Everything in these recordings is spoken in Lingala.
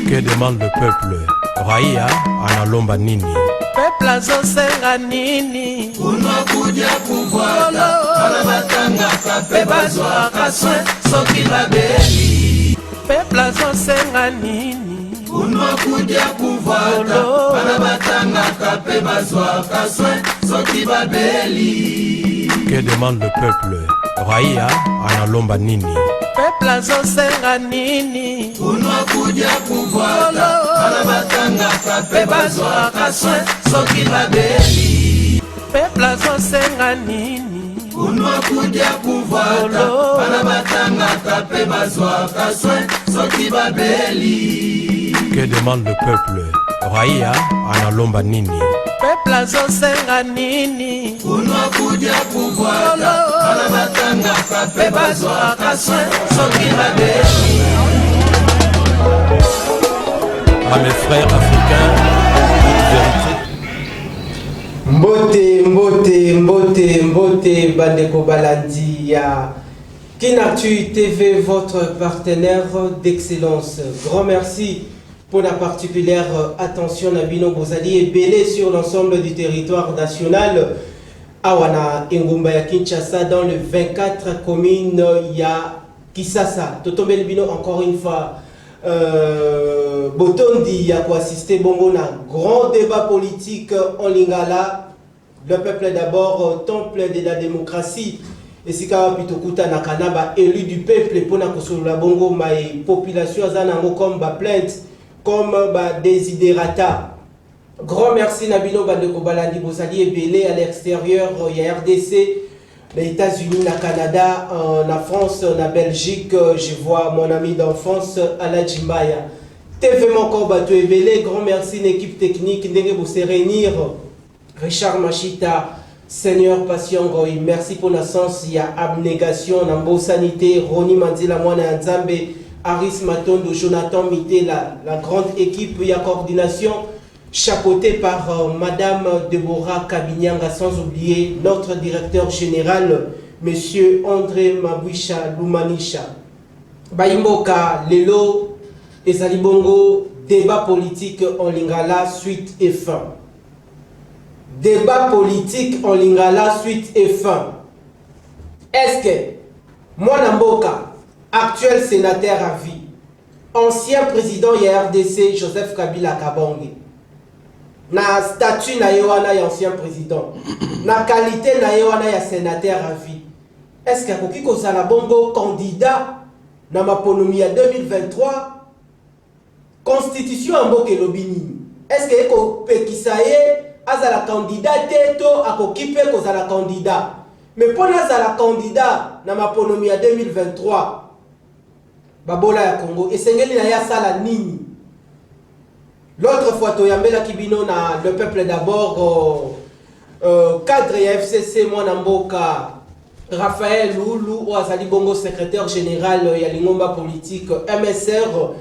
Que demande le peuple? Raia analomba nini? Peuple azosenga nini? Unakuja kufuata wanabatanga kape bazwa kaswe soki babeli. Peuple azosenga nini? Unakuja kufuata wanabatanga kape bazwa kaswe soki babeli. Que demande le peuple? Raia analomba nini? Peuple azosenga nini? Unakuja kufuata wanabatanga kape bazwa kaswe soki babeli. Peuple azosenga nini? Unakuja kufuata wanabatanga kape bazwa kaswe soki babeli. Que demande le peuple? Raia analomba nini? Peuple azosenga nini? Unakuja kufuata wanabatanga kape bazwa kaswe soki babeli. À mes frères africains, toute vérité. Mbote, mbote, mbote, mbote, Bandeko Balandi ya Kinactu TV, votre partenaire d'excellence. Grand merci pour la particulière attention Nabino Bozali et Belé sur l'ensemble du territoire national. Awana Ngumba ya Kinshasa dans le 24 communes ya Kisasa. Totombe Bino encore une fois. Botondi ya ko assister bongo na grand débat politique en Lingala. Le peuple d'abord, temple de la démocratie. Et si kawa pitokuta na kanaba élu du peuple pour na kosolola bongo mai population azana ngo comme ba plainte comme ba desiderata. Grand merci Nabino Bandeko Balandi Bozali et Belé à l'extérieur, il y a RDC, les États-Unis, le Canada, la France, la Belgique. Je vois mon ami d'enfance Ala Jimbaya. TV Moko Bato et Belé, grand merci l'équipe technique Ndenge vous réunir. Richard Machita, Seigneur Patient Goy, merci pour la sens, il y a abnégation, Nambo Sanité, Roni Mandela Mwana Nzambe, Aris Matondo, Jonathan Mité, la grande équipe, il y a coordination, chapeautée par Madame Deborah Kabinyanga, sans oublier notre directeur général, Monsieur André Mabouisha Lumanisha. Baimboka, Lelo, Ezalibongo, débat politique en Lingala, suite et fin. Débat politique en Lingala, suite et fin. Est-ce que Mwanamboka, actuel sénateur à vie, ancien président RDC Joseph Kabila Kabonge, na statut na yewana ya ancien président, na qualité na yewana ya sénateur à vie, est-ce que Kokiko Salabongo candidat na maponomi ya 2023 constitution amboke lobini, est-ce que Eko Pekisaye azala candidat teto akokipe kozala candidat, mais pour azala candidat na maponomi ya 2023 babola ya Congo esengeli na ya sala nini? L'autre fois toyambela kibino na le peuple d'abord cadre ya FCC Mwanamboka Raphaël Loulou ou azali bongo secrétaire général ya lingomba politique MSR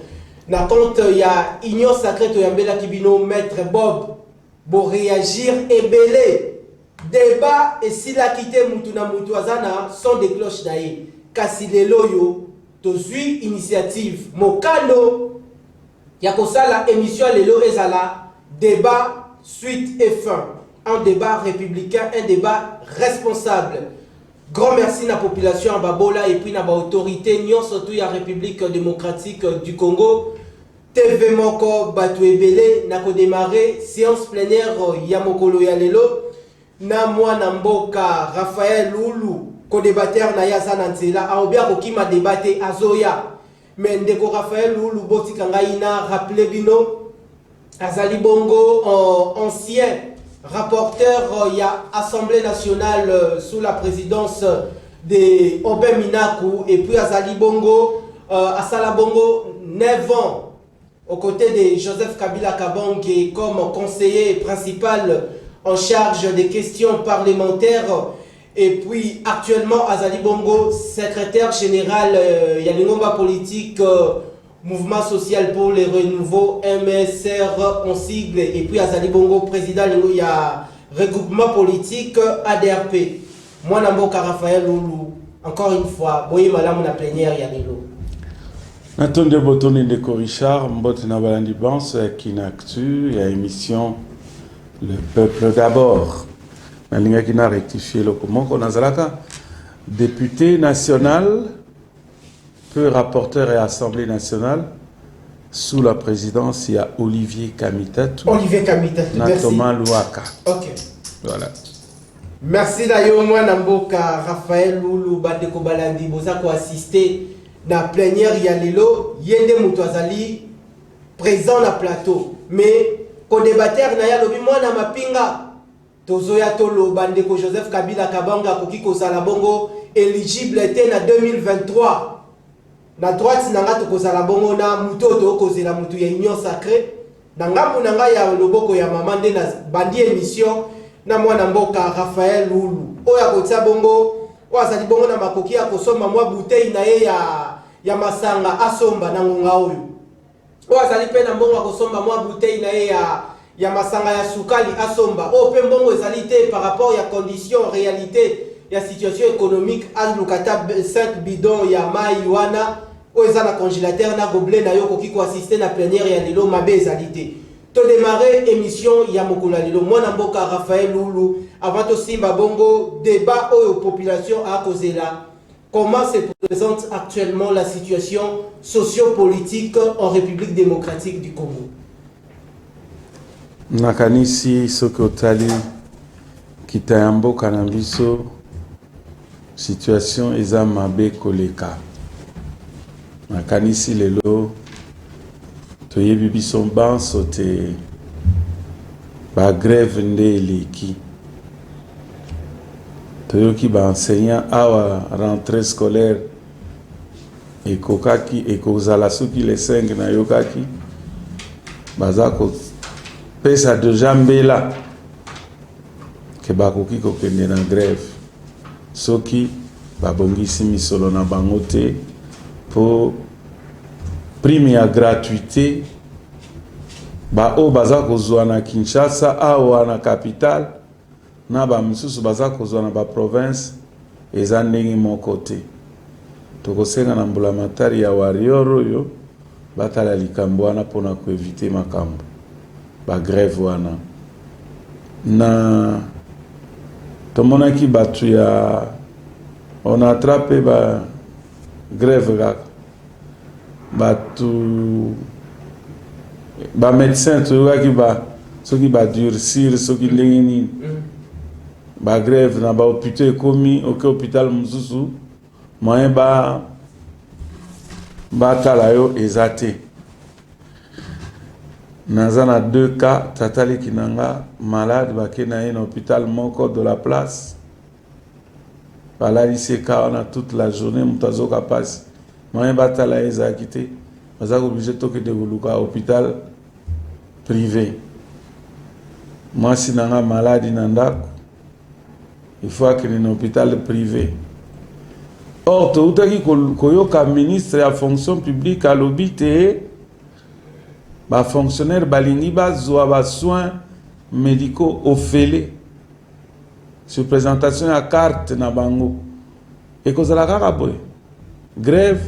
na compte ya Union Sacrée toyambela kibino maître Bob pour réagir et belé débat et si la quitté mutuna mutuazana sont des cloches d'aïe kasi lelo yo tozui initiative mokano ya kosala émission lelo ezala débat suite et fin, un débat républicain, un débat responsable. Grand merci na population à Babola et puis na ba autorité nyon surtout ya République démocratique du Congo. TV Moko Bato Ebele na ko démarrer séance plénière ya mokolo ya lelo na mwana mboka Raphaël Loulou ko débatteur na ya sananzela a obia ko kima débatté azoya mais ndeko Raphaël Loulou botika ngai na rappeler bino azali bongo ancien rapporteur ya Assemblée nationale sous la présidence de Obé Minakou et puis azali bongo asala bongo 9 ans aux côtés de Joseph Kabila Kabonge comme conseiller principal en charge des questions parlementaires et puis actuellement Azali Bongo secrétaire général Yalingomba politique Mouvement social pour le renouveau, MSR en sigle, et puis Azali Bongo, président, il y a regroupement politique ADRP. Moi, Namboka Raphaël Loulou, encore une fois, voyez madame la plénière, Yanilo. Natonde Botoni de Richard, Mbot Nabalandi Bans, qui n'a actu, il y a émission Le Peuple d'abord. La ligne qui n'a rectifié le comment qu'on a zalaka. Député national, peu rapporteur et assemblée nationale, sous la présidence, il y a Olivier Kamitatou. Olivier Kamitatou, merci. Thomas Louaka. Ok. Voilà. Merci d'ailleurs, moi, Namboka Raphaël Loulou, Badeko Balandi, Boza, pour assister na plénière Yalelo, Yende Moutouazali, présent na plateau. Mais, ko débatteur na yalobi, moi, na mapinga, Tozoya Tolo, Bandeko Joseph Kabila Kabanga, Kokiko Salabongo, éligible était na 2023. Na droite, nanga toko Salabongo, na Moutoto, Kozela Moutou, ya Union Sacrée. Nanga Mounanga ya Loboko ya Mamande, na Bandi émission, na mwana mboka Raphaël Loulou. Oya kotia bongo, wazali bongo na makoki ya kosomba mwa bouteille na ye ya masanga asomba na ngonga oyo. Wazali pe na mbongo kosomba mwa bouteille na ye ya masanga ya sukali asomba. O pe mbongo ezali te par rapport ya condition réalité ya situation économique à lukata 5 bidons ya mai wana o eza na congélateur na gobelet na yo koki ko assister na plénière ya lelo mabe ezali te. To démarrer émission ya mokolo lelo mwana mboka Raphaël Loulou avant to simba bongo débat aux population à kozela. Comment se présente actuellement la situation sociopolitique en République démocratique du Congo? Nakanisi sokotali kitayambo kanambiso situation eza mabe koleka. Nakanisi lelo toyebi biso banso te ba grève nde eleki toyoki ba enseignant awa rentrée scolaire ekokaki ekozala soki le 5 na yokaki baza ko pesa deja mbela ke bakoki kokende na grève soki babongisi misolo na bango te po prime ya gratuité ba o baza kozwa na Kinshasa awa na capitale na ba misusu baza kozwa na ba province eza ndenge moko te tokosenga na mbulamatari ya warrior oyo batala likambo wana mpona koevite makambo ba grève wana na tomonaki batu ya on attrape ba grève kaka batu ba médecin toyokaki ba soki ba durcir soki ndenge nini ba grève na ba hôpital ekomi oke hôpital mosusu moyen ba tala yo eza te. Naza na 2 cas tatali kinanga malade bake na ye na hôpital moko de la place balali se ka wana toute la journée moto azoka pasi moyen batala ye ezalaki te baza obligé tokende koluka hôpital privé. Mwasi nanga maladi na ndako il faut akende na hôpital privé. Or toutaki koyoka ministre ya fonction publique alobi te ba fonctionnaire balingi bazwa ba soins médicaux ofele sur présentation ya carte na bango ekozala kaka boye grève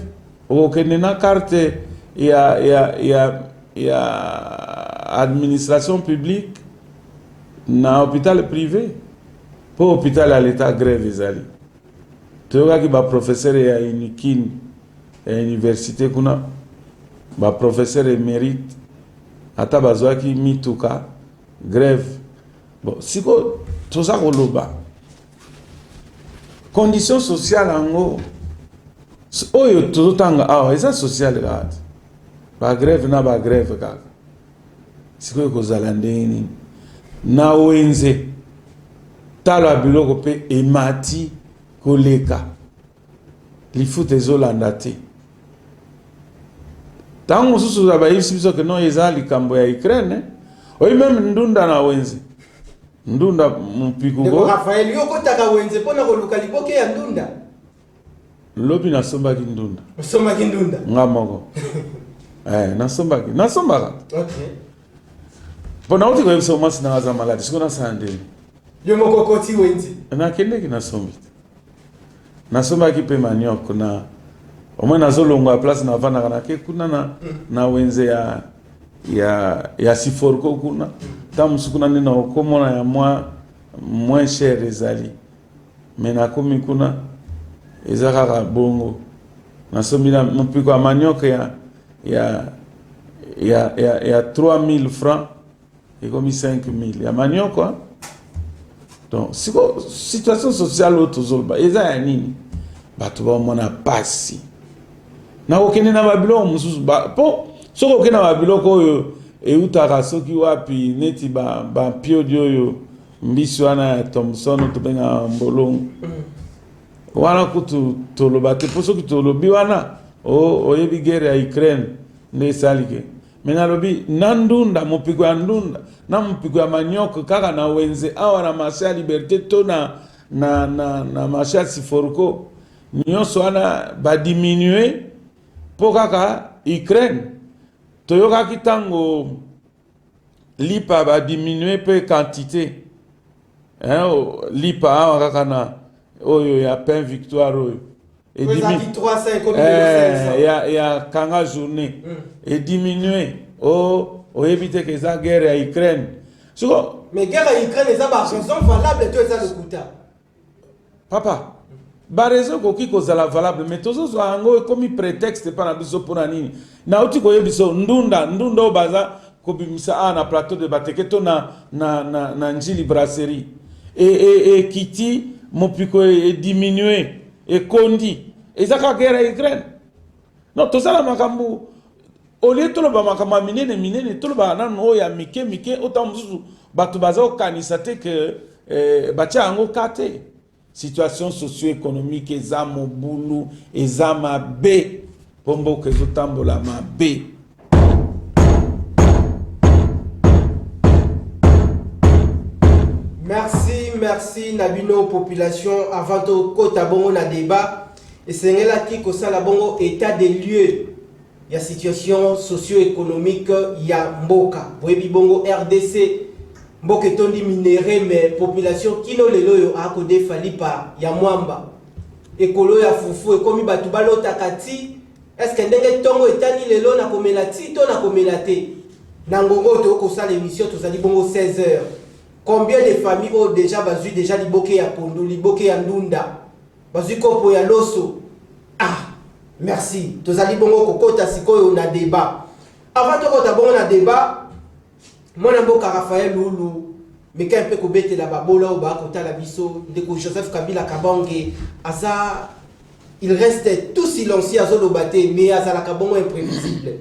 okende na carte ya administration publique na hôpital privé pour hôpital à l'état grève ezali toyokaki ba professeur ya unikin ya université kuna ba professeur émérite ata bazwaki mituka grève. Bon siko toza koloba condition sociale ango oyo tozotanga awa eza sociale kaka ba grève na ba grève kaka siko ekozala ndenge nini na wenze tala biloko pe emati koleka lifuta ezolanda te. Tango mosusu za bayisi biso ke non eza likambo ya Ukraine oyi même ndunda na wenze ndunda mpiko ko Raphaël yoko taka wenze pona koluka liboke ya ndunda lobi na somba ki ndunda soma ki ndunda ngamoko nasombaka Ok. mpona uti koyebisa omwasi na aza maladi siko nasala ndeni Yo moko koti wendi. nakendeki nasombi te nasombaki mpe manioko na omwe nazolongwa place navandaka nake kuna na wenze ya siforko kuna ta mosu kuna nde naokomona ya moins cher ezali me nakomi kuna eza kaka bongo nasombi na mopiko ya manioko ya 3000 francs ekomi 5000 ya manioko hein? Donc siko situation sociale oyo tozoloba eza ya nini bato bamona pasi nakokende na babiloko mosusu mpo soki okende na babiloko oyo eutaka soki wapi neti bampiodi oyo mbisi wana ya Thomson tobenga mbolongo wana kutu toloba te mpo soki tolobi wana oyebi guerre ya Ukraine nde esalike me nalobi na ndunda mopiko ya ndunda na mopiko ya manioko kaka na wenze awa na marché ya liberté to na marché ya siforko nyonso wana badiminue mpo kaka Ukraine toyokaki ntango lipa badiminue mpe quantité lipa awa kaka na oyo ya pain victoire oyo ya kanga journée et diminuer oyebi te keza guerre ya Ukraine siko mais guerre ya Ukraine eza ba raison valable to eza lokuta papa ba raison koki kozala valable mais tozozwa yango ekomi prétexte pa na biso mpona nini nauti koyebiso ndunda oyo baza kobimisa na plateau de bateke to na njili brasserie et kiti mopiko diminue ekondi ezaka guerre ya Ukraine non tozala makambo olie toloba makambo minene toloba nanu oyo ya mike ota mosusu bato baza kokanisa te ke batia yango kate situation socio-économique eza mobulu eza mabe mpo mboka ezotambola mabe. Merci Nabino population avant to kota bongo na débat et sengela ki kosala bongo état des lieux ya situation socio-économique ya mboka boyebi bongo RDC mboka etondi minéré mais population kino lelo yo akode falipa ya mwamba ekolo ya fufu ekomi batu balota kati est-ce que ndenge tongo etani lelo na komela ti to na komela te na ngongo to kosala émission tozali bongo 16h. Combien de familles ont déjà bazu déjà liboke ya pondo, liboke ya ndunda, bazu kopo ya loso. Merci. Tozali bongo kokota sikoyo na débat. Avant to kota bongo na débat, mwana mboka Raphaël Lulu, meka mpe ko betela babola o ba kota la biso ndeko Joseph Kabila Kabange, asa il reste tout silencieux azolobate mais azala kabongo imprévisible.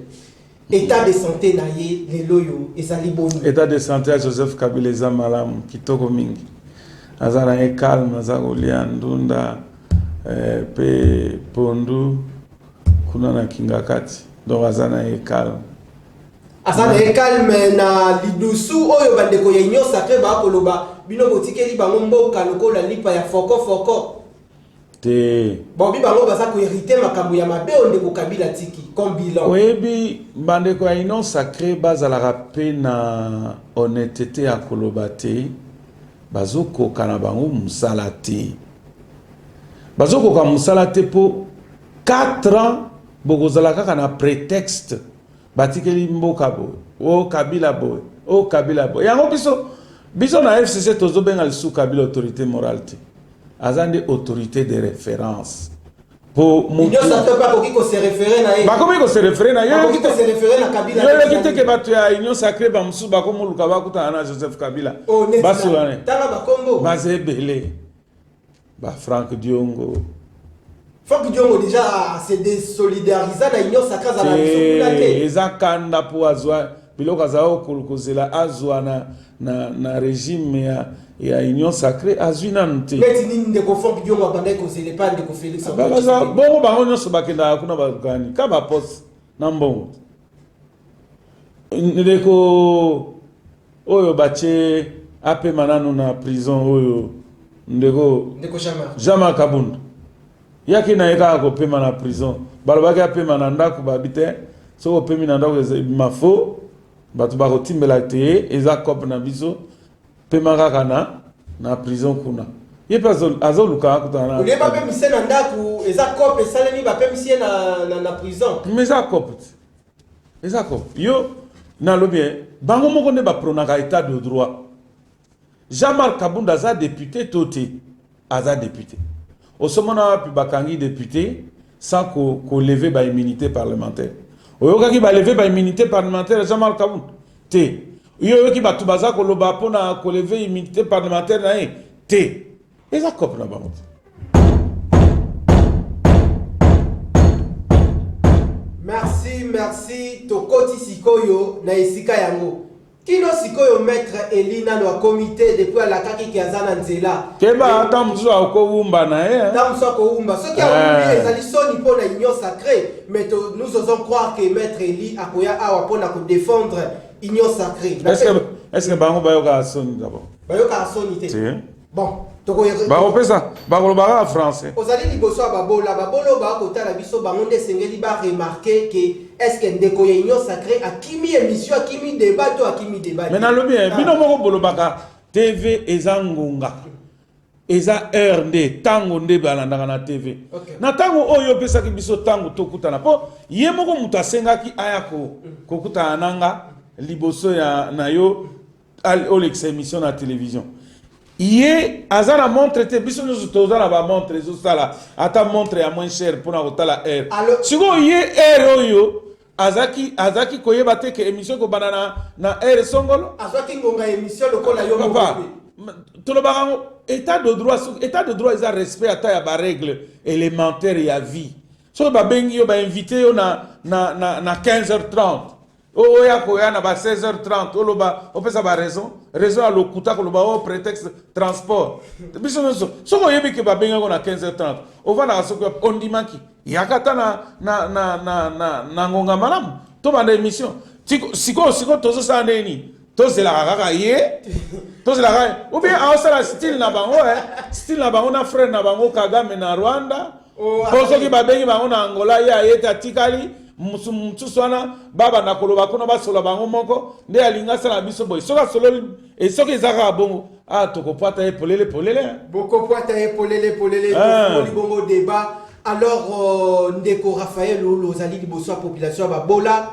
État de santé na ye leloyo ezali boni. État de santé à Joseph Kabila eza malamu kitoko mingi. Azana e calme aza kolia ndunda pe pondu kuna na kingakati. Donc azana e calme. Azana e calme na lidusu oyo bandeko ya Union Sacrée ba koloba bino botikeli bango mboka lokola lipa ya foko. Bobi bango baza ko hériter makambo ya mabe ondeko Kabila tiki comme bilan. Oyebi bandeko ya Union Sacrée bazalaka pe na honnêteté ya koloba te bazokoka na bango musala te. Bazokoka musala te po 4 ans bokozala kaka na prétexte batikeli mboka bo Kabila bo yango biso na FCC tozobenga lisu Kabila autorité morale te. Azande autorité de référence pour Union Sacrée pas ko se référer na ye. Ba komi ko se référer na ye. Ko se référer na Kabila. Yo le kite ke bato ya Union Sacrée ba musu ba ko muluka ba kuta na Joseph Kabila. Baso wane. Tanga ba kombo. Bazebele. Ba Franck Diongo. Franck Diongo déjà c'est désolidariser na Union Sacrée za la biso te. Ezakanda po azwa biloko azao kulukozela azwa na régime ya Union Sacrée azwina nte. Meti nini ndeko Franck Diongo abandai ko zele pa ndeko Félix. Bongo bango nyonso bakenda kuna bakani ka ba poste na mbongo. Ndeko oyo bache ape manano na prison oyo ndeko Jean-Marc Kabunda. Yaki na eka ko pema na prison. Balobaki ape mananda ko babite so opemi na ndako ma fo bato bakotimbela te eza cop na biso pema kaka na prison kuna ye pe azoluka kutana olie bapemisi na ndako eza cop esalemi bapemisi ye na prison mais eza cop yo nalobi bango moko nde bapronaka état de droit. Jean-Marc Kabunda aza député toté aza député osomona wapi bakangi député sans qu'on leve ba immunité parlementaire oyokaki ba lever ba immunité parlementaire Jean-Marc Kabunda te yoyoki bato baza koloba pona ko lever immunité parlementaire na ye te eza cop na bango. Merci tokoti sikoyo na esika yango kino sikoyo maître Elina no comité depuis à la kaki ki azana nzela keba ata mzuzu akowumba na ye tamso akowumba soki awumbi ezali soni pona union sacrée mais nous osons croire que maître Eli akoya awa pona ko défendre union sacrée. Est-ce que bango bayoka soni d'abord bayoka soni te bon bakopesa bakolobaka en français ozali liboso ya babolo bakotala biso bango nde esengeli baremarke ke estce ndeko ya union sacré akimi émission akimi débat to akimi débat mais nalobi bino moko bolobaka TV eza ngonga eza heure nde tango nde balandaka na TV na tango oyo opesaki biso tango tokutana mpo ye moko moto asengaki aya kokutana nanga liboso na yo olekisa émission na télévision Yé, azana montre te biso nous tozana ba montre zosala ata montre ya moins cher pour na kotala air. Siko yé air oyo azaki koyeba te ke émission ko banana na air songolo. Azaki ngonga émission lokola yo papa. Tolobango état de droit est un respect ata ya ba règle élémentaire ya vie. So ba bengi yo ba invité yo na 15h30. Oya koya na ba 16h30 oloba opesa ba raison à lokuta koloba o prétexte transport biso noso soko yebi ke ba benga ko na 15h30 ova na soko ondimaki yakata na ngonga malamu to banda émission siko tozo sa neni tozela kaka ye tozela kaka ou bien awsala style na bango na frère na bango Kagame na Rwanda poso ki ba bengi bango na Angola ya yeta tikali mususwana baba na koloba kuna basola bango moko nde alinga sala biso boy soka solo et soki ezaka bongo tokopata e polele bokopata e polele bongo débat alors ndeko Raphaël Lozali liboso ya population ya babola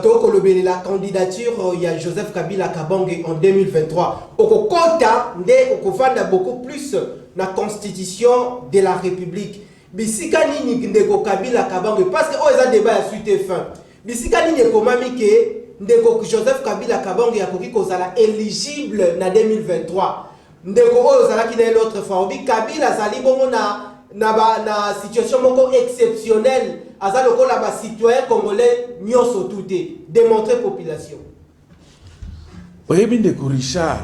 tokolobele la candidature il y a Joseph Kabila Kabange en 2023 okokota nde okofanda beaucoup plus na constitution de la République. Bisika nini ndeko Kabila Kabange parce que oza débat ya suite et fin. Bisika nini ekomami ke ndeko Joseph Kabila Kabange yakoki kozala éligible na 2023. Ndeko ozala ki na l'autre fois obi Kabila zali bongo na situation moko exceptionnelle azali lokola ba citoyen congolais nyonso touté démontrer population. Oyebi ndeko Richard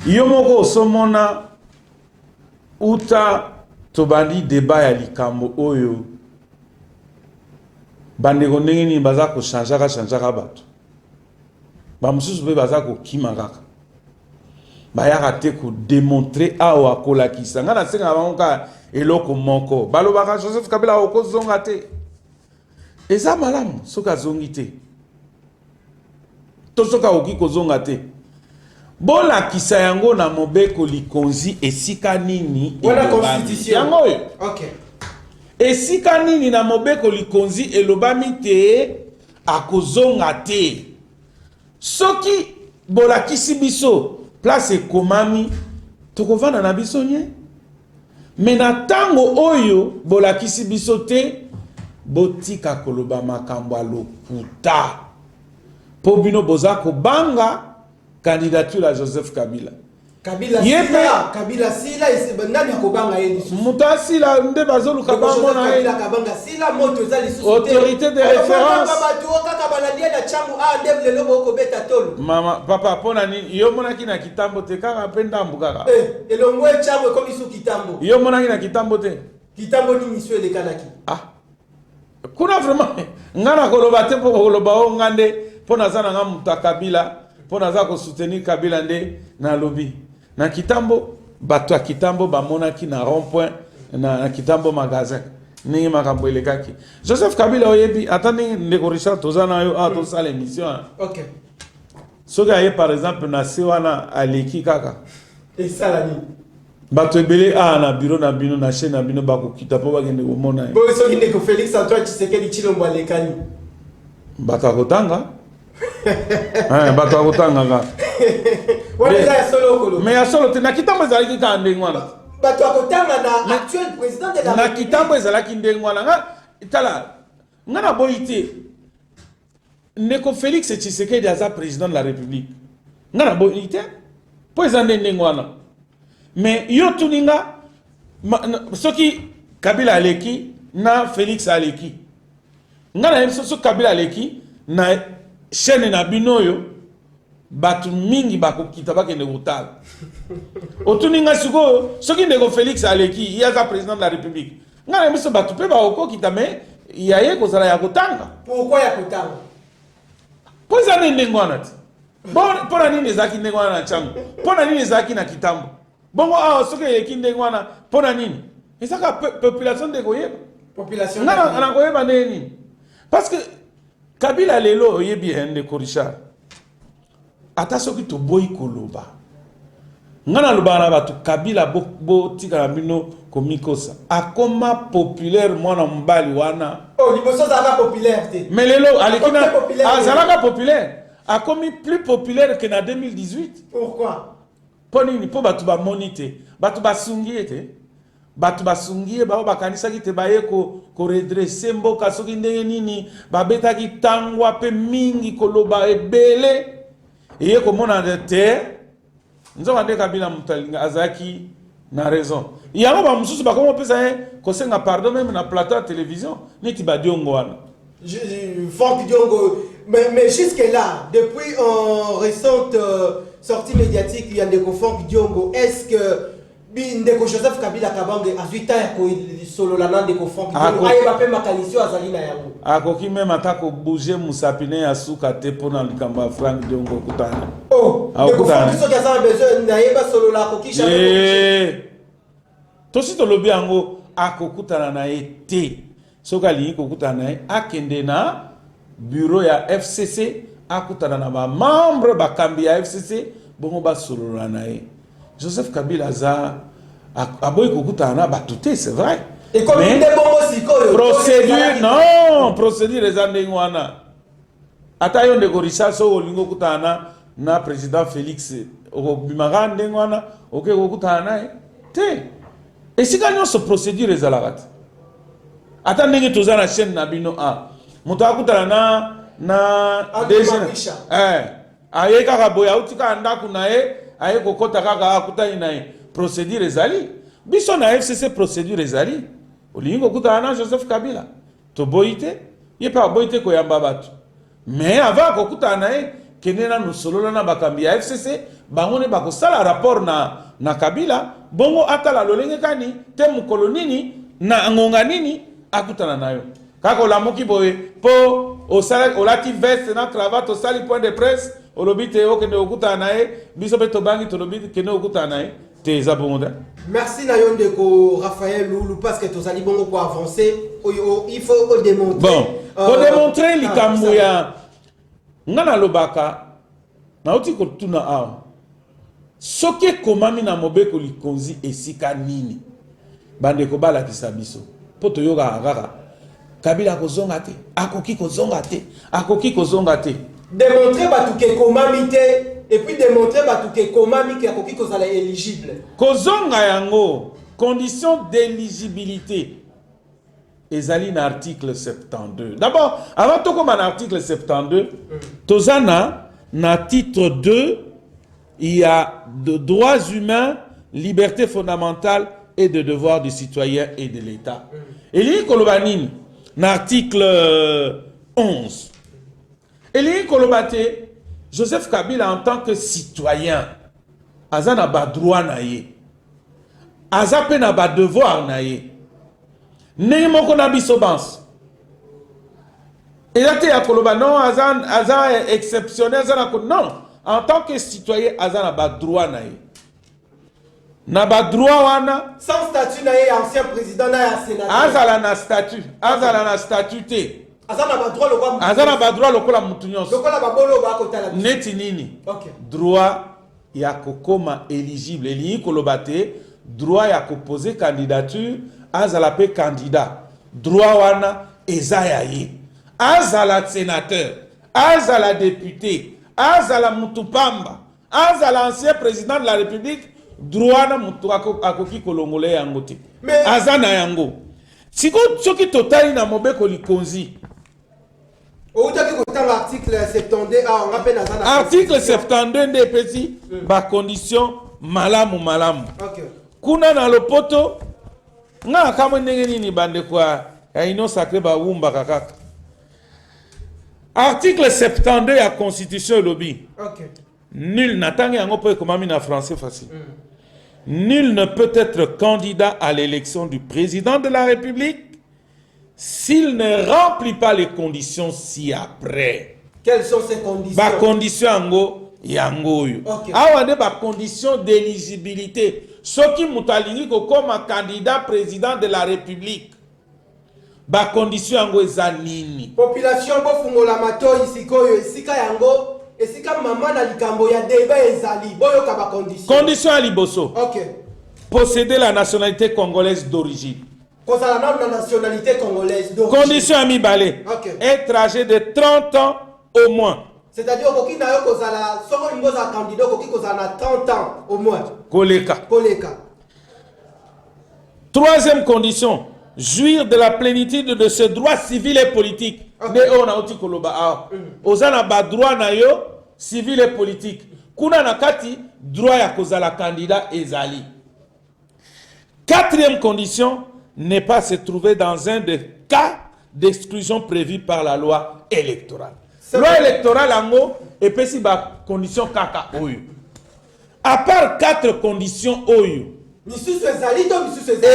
yo moko osomona uta tobandi débat ya likambo oyo bandeko ndenge nini baza kochangeaka bato bamosusu mpe baza kokima kaka bayaka te kodémontre awa kolakisa ngai nasenga bango kaka eloko moko balobaka Joseph Kabila okozonga te eza malamu soki azongi te to soki akoki kozonga te bolakisa yango na mobeko likonzi esika nini yango oyo esika nini na mobeko likonzi elobami te akozonga te soki bolakisi biso place ekomami tokovanda na biso nye me na ntango oyo bolakisi biso te botika koloba makambo ya lokuta mpo bino boza kobanga candidature à Joseph Kabila. Kabila sila nani akobanga yeni muta sila nde bazolu kabanga na Kabila kabanga sila moto za lisusu autorité de référence kaka balandia na changu ndebele lobo ko beta tolo mama papa pona ni yo monaki na kitambo te kaka penda mbukaka elongwe changu comme isu kitambo yo monaki na kitambo te kitambo ni miso ele kanaki kuna vraiment ngana koloba te po koloba o ngande pona zana nga muta Kabila pona za ko soutenir Kabila nde na lobby na kitambo bato ya kitambo bamonaki na rond point na kitambo magasin ndenge makambo elekaki. Joseph Kabila oyebi attendez ndeko Richard tozana yo a to sala émission. OK. Soki aye par exemple na se wana aleki kaka. Et ça la nuit. Bato ebele na bureau na bino na chaîne na bino bakokita po bakende komona. Bo soki ndeko Félix Antoine Tshisekedi Tshilombo alekani. Bato akotanga. Bato akotanga ka. Wana za ya solo kolo. Mais ya solo te na kitambo ezalaki ka ndenge wana. Bato akotanga na actuel président de la na kitambo ezalaki ndenge wana nga tala nga na boyi te ndeko Félix Tshisekedi aza président de la République nga na boyi te po eza ndenge wana mais yo tuninga soki Kabila aleki na Félix aleki nga na soki Kabila aleki na chaîne na bino yo batu mingi bakokita bakende kotala otuninga siko soki ndeko Félix aleki yaza président de la République nga na biso batu pe bakokita me yaye kozala ya kotanga. Pourquoi ya kotanga? Po eza ndenge wana te pona nini ezalaki ndenge wana na ntango pona nini ezalaki na kitambo bongo awa soki eleki ndenge wana pona nini ezaka population nde koyeba population nga na koyeba ndenge nini parce que Kabila lelo oyebi ndeko Richard ata soki toboyi koloba nga na loba na bato Kabila botika na bino komikosa akoma populaire mwana mobali wana liboso azalaka populaire te mais lelo alekina azalaka populaire akomi plus populaire que na 2018. Pourquoi? Po nini po bato bamoni te bato basungi ye te bato basungi ye bao bakanisaki te baye koredresse mboka soki ndenge nini babetaki tangwa pe mingi koloba ebele eye komona te nzoka nde Kabila mutalinga azaki na raison yango ba mususu bakomo pesa ye kosenga pardon même na plateau de télévision neti badiongo wana Franck Diongo mais jusque là depuis en récente sortie médiatique il y a ndeko Franck Diongo est-ce que ndeko Joseph Kabila Kabange azuita ya ko solo la nande ko Franck Diongo ayeba pe makalisio azali na yango akoki même atako bouger musapine ya suka te pona likamba Franck Diongo kutana ndeko Franck so kaza besoin na yeba solo la ko kisha to si to lobi yango akokutana na ete soka li kokutana na akende na bureau ya FCC akutana na ba membre bakambi ya FCC bongo ba solo na ye Joseph Kabila za aboyi kokutana na batuté c'est vrai et comme il est bon aussi procédure non procédure eza ndenge wana ata yo ndeko Richard so olingo kutana na président Félix okobimaka ndenge wana oke kokutana na te esika nyonso procédure ezalaka te ata ndenge toza na chaîne na bino moto akutana na déjà aye kaka boya utika ndako na ye aye kokota kaka akutani na ye procédure ezali biso na FCC procédure ezali olingi kokutana na Joseph Kabila toboyi te ye pa boyi te koyamba bato mais avant kokutana na ye kende nanu solola na bakambi ya FCC bango ne bakosala rapport na Kabila bongo atala lolenge kani te mokolo nini na ngonga nini akutana na yo kaka olamuki boye po olati veste na cravate osali point de presse olobi te okende okutana na ye biso pe tobangi tolobi kende okutana na ye te eza bongo te. Merci na yo ndeko Raphaël Loulou parce que tozali bongo pour avancer il faut démontrer bon pour démontrer likambo ya ngana lobaka na oti kotuna awa soki komami na mobeko likonzi esika nini bandeko balakisa biso po toyoka kaka Kabila kozonga te akoki kozonga te démontrer batuke komami te et puis démontrer batuke komami ki akoki kozala éligible kozonga yango condition d'éligibilité ezali na article 72 d'abord avant tokoma na article 72 tozana na titre 2 il y a de droits humains liberté fondamentale et de devoirs du citoyen et de l'État eli kolobanini na article 11 eli kolobate Joseph Kabila en tant que citoyen aza na ba droit na ye aza pe na ba devoir na ye ndenge moko na biso banso eza te ya koloba non aza exceptionnel aza na non en tant que citoyen aza na ba droit na ye na ba droit wana sans statut na ye ancien président na ya sénateur azala na statut azala na statut te azana ba droit lokwa azana ba droit lokola mutu nyonso lokola ba bolo ba kotala neti nini okay droit ya kokoma éligible elingi koloba te droit ya koposer candidature azala pe candidat droit wana eza ya ye azala sénateur azala député azala mutu pamba azala ancien président de la république droit na mutu akoki kolongole yango te azana yango siko soki totali na mobeko likonzi article 72 article 72 nde epesi bacondition malamu kuna na lopoto nga kamwe ndenge nini bandeko ya union sacré bawumbaka kaka article 72 ya constitution elobi nul natangi yango mpo ekomami na français facile nul ne peut être candidat à l'élection du président de la République s'il ne remplit pas les conditions ci-après. Quelles sont ces conditions? Ba condition yango yo. Awa de ba condition d'éligibilité. Soki mutalingi ko comme candidat président de la République. Ba condition yango eza nini? Population bo fungola matoi sikoyo esika yango esika mama na likambo ya débat ezali boyo ka ba condition. Condition à liboso. Posséder la nationalité congolaise d'origine. La nationalité congolaise d'origine. Condition à mi-balé. Être âgé de 30 ans au moins. C'est-à-dire qu'il y a un candidat qui a 30 ans au moins. Koleka. Troisième condition, jouir de la plénitude de ses droits civils et politiques. Mais on a aussi koloba. Ozana ba droit na yo civil et politique. Kuna na kati droit ya kozala candidat ezali. Quatrième condition, ne pas se trouver dans un des cas d'exclusion prévus par la loi électorale. Loi électorale ango et puis si ba condition kaka oyo. À part 4 conditions oyo.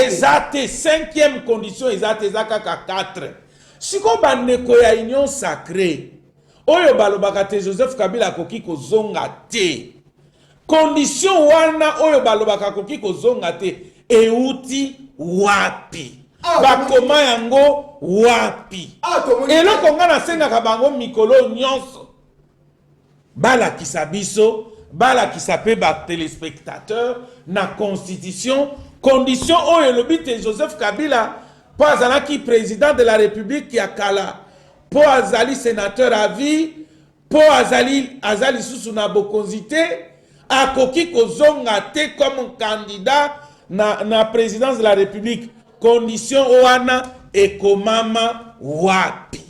Exacte, cinquième condition exacte kaka 4. Si ko ba neko ya union sacrée oyo balobaka te Joseph Kabila koki ko zonga te. Condition wana oyo balobaka koki ko zonga te euti wapi bakoma yango wapi eloko nga nasengaka bango mikolo nyonso balakisa biso balakisa pe batelespectateur na constitution condition oyo elobi te Joseph Kabila po azalaki président de la République ya kala po azali sénateur à vie po azali susu na bokonzi te akoki kozonga te comme candidat na présidence de la République condition wana ekomama wapi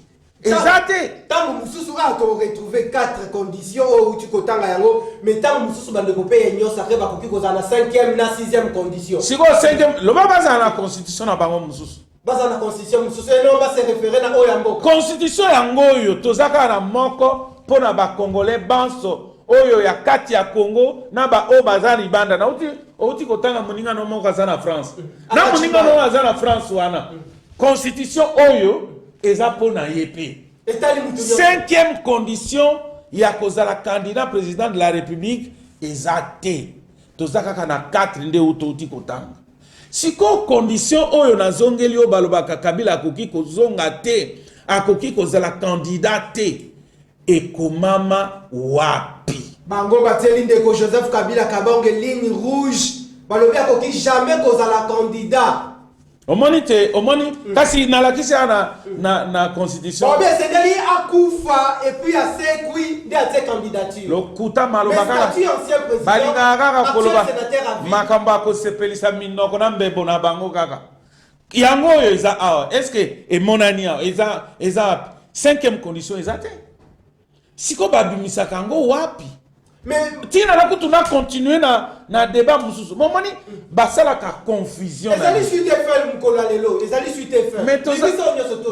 exacte tant mususu to retrouver 4 conditions où tu kotanga yango mais tant mususu bande ko pe union sacré ba koki kozana 5e na 6e condition siko 5e lo ba baza na constitution na bango mususu baza na constitution mususu non ba se référer na oyambo constitution yango yo tozaka na moko pona ba congolais banso oyo ya kati ya Congo na ba o bazali banda na uti kotanga muninga no moko za na France na muninga no za na France wana constitution oyo eza pona yepe 5e condition ya kozala candidat président de la République eza te tozaka na 4 nde uti kotanga siko condition oyo na zongeli o balobaka Kabila akoki kozonga te akoki kozala candidat te ekomama wapi bango bateli ndeko Joseph Kabila kabonge ligne rouge balobi akoki jamais kozala candidat omoni kasi nalakisa na constitution bon bien c'est dali akufa et puis a sekui de a candidature lokuta malobaka balinga kaka koloba makambo akosepelisa minoko na mbebo na bango kaka yango oyo eza awa est-ce que emonani awa eza 5e condition eza te siko babimisaka yango wapi mais tina la kutuna continuer na débat mususu momoni basalaka confusion ezali suite FM mukola lelo ezali suite FM mais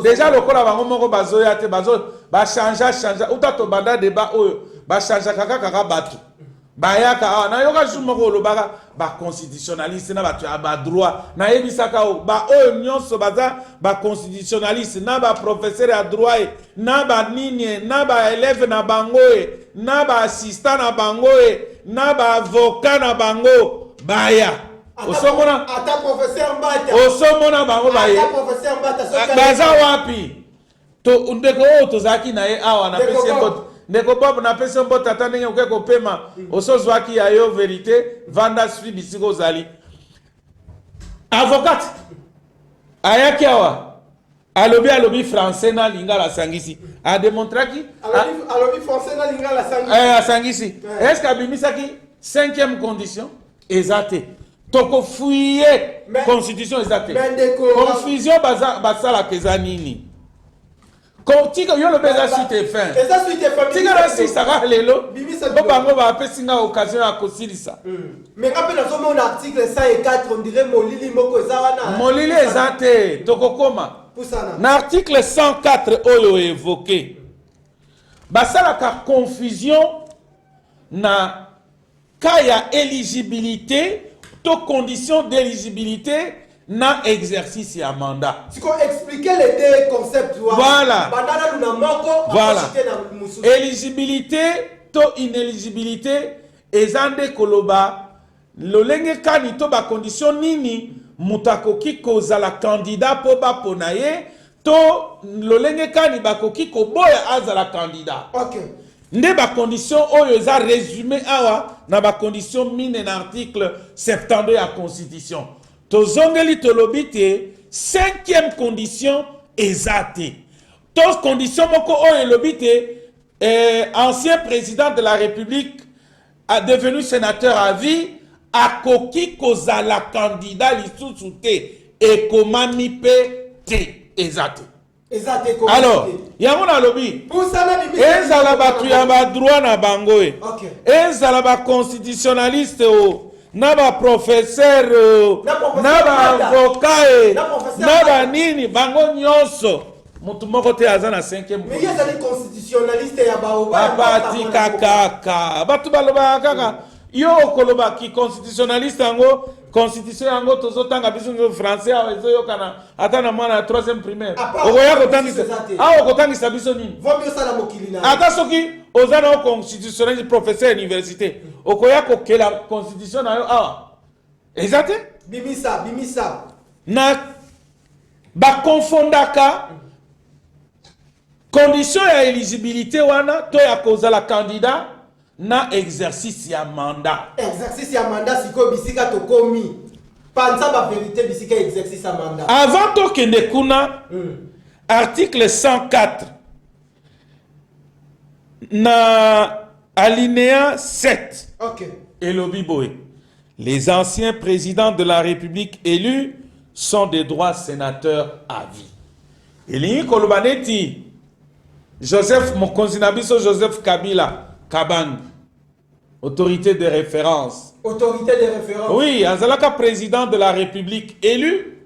déjà lokola bango moko bazoya te ba changer utato banda débat oyo ba changer kaka bato bayaka na yoka jumoko lobaka ba constitutionnaliste na bato ba droit na yebisaka ba oyo nyonso baza ba constitutionnaliste na ba professeur ya droit na ba nini na ba élève na bango na ba assistant na bango na ba avocat na bango baya osomona ata professeur Mbata osomona bango baye ata professeur Mbata soki baza wapi to ndeko oyo tozalaki na ye awa napesi ye mbote ndeko bob napesi ye mbote ata ndenge oke kopema osozwaki ya yo verité vanda sui bisika ozali avocate ayaki awa alobi français na lingala asangisi ademontraki alobi français na lingala asangisi asangisi est-ce que abimisaki 5e condition eza te tokofuye constitution eza te confusion basalaka eza nini tika yo lobi eza suite fin tika nasisaka lelo po bango bapesinga occasion ya kosilisa mais ngape nazomona article 104 on dirait molili moko eza wana molili eza te tokokoma na article 104 oyo évoqué basalaka confusion na cas ya éligibilité to condition d'éligibilité na exercice ya mandat. Tu peux expliquer les deux concepts. Voilà. Voilà. Éligibilité to inéligibilité ezande koloba lolenge kani to ba condition nini mutakoki kozala candidat po ba ponaye to lolenge kani bakoki koboya azala candidat. OK. Nde ba condition oyo eza résumé awa na ba condition mine na article 72 ya constitution. Tozongeli tolobite 5e condition ezate. Tos condition moko oyo lobite ancien président de la République a devenu sénateur à vie akoki kozala candidat lisusu te ekomami pe te ezate. Alors, yango na lobi ezala batu ya ba droit na bango e. Ezala ba constitutionnaliste o na ba professeur na ba avocat na ba nini bango nyonso mutu moko te aza na 5e mais il y a des constitutionnalistes ya baoba bati kaka batu baloba kaka yo koloba ki constitutionnaliste yango constitution yango tozotanga biso ngo français azo yokana ata na mwana 3e primaire okoya kotangisa okotangisa biso nini vomio sala mokili na ata soki ozana constitutionnaliste professeur université okoya kokela constitution na yo awa ezate bimisa na bakonfondaka condition ya éligibilité wana to ya kozala candidat na exercice ya mandat. Exercice ya mandat siko bisika tokomi. Panza ba vérité bisika exercice ya mandat. Avant to kende kuna article 104 na alinéa 7. OK. Elobi boy. Les anciens présidents de la République élus sont des droits sénateurs à vie. Eli kolobaneti Joseph Mokonzi Nabiso Joseph Kabila Kabang, autorité de référence. Autorité de référence. Oui, Azalaka président de la République élu,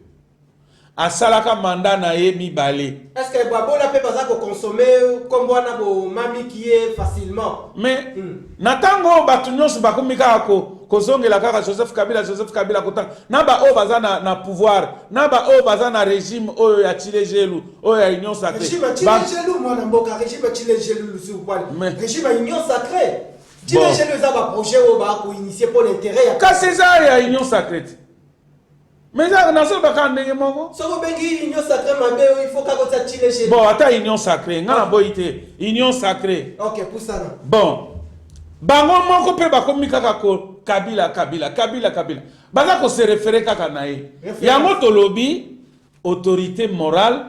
Asalaka mandat na ye mibale. Est-ce que Babo la peut pas consommer comme wana bo mami qui est facilement? Mais natango batunyosu bakumika ko zongela kaka Joseph Kabila kotanga. Naba o bazana na pouvoir, naba o bazana régime oyo ya Chilejelu, oyo ya Union Sacrée. Régime Chilejelu mwana mboka, régime Chilejelu sur quoi? Régime Union Sacrée. Chilejelu za ba projet o ba ko initier pour l'intérêt ya ka César ya Union Sacrée. Mais ça na so baka ndenge moko. Soko bengi Union Sacrée mabe il faut ka ko ta Chilejelu. Bon, ata Union Sacrée, ngana boité, Union Sacrée. OK, pour ça. Bon. Bango moko pe bakomi kaka ko Kabila. Baza ko se référer kaka na ye. Yango tolobi autorité morale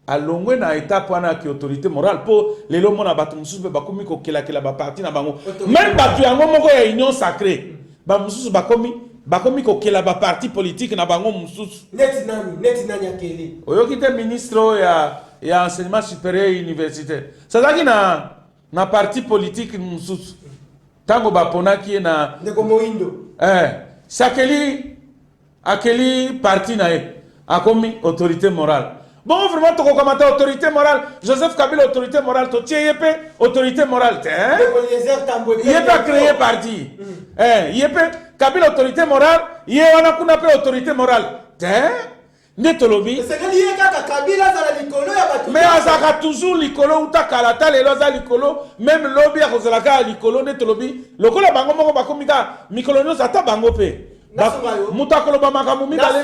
alongwe na étape wana ki autorité morale po lelo mona batu mususu pe bakomi ko kela ba parti na bango. Même batu yango moko ya Union Sacrée. Ba mususu bakomi ko kela ba parti politique na bango mususu. Neti nani akeli. Oyoki te ministre ya enseignement supérieur universitaire. Sazaki na parti politique mususu. Tango baponaki na ndeko moindo akeli parti na ye akomi autorité morale. Bon vraiment to komata autorité morale Joseph Kabila autorité morale to tiepe autorité morale te yepe a créé parti yepe Kabila autorité morale ye wana kuna pe autorité morale te netolobi mais azaka toujours likolo uta kalata lelo za likolo même lobi akozalaka likolo netolobi lokola bango moko bakomika mikolo nyonso ata bango pe muta koloba makambo mibale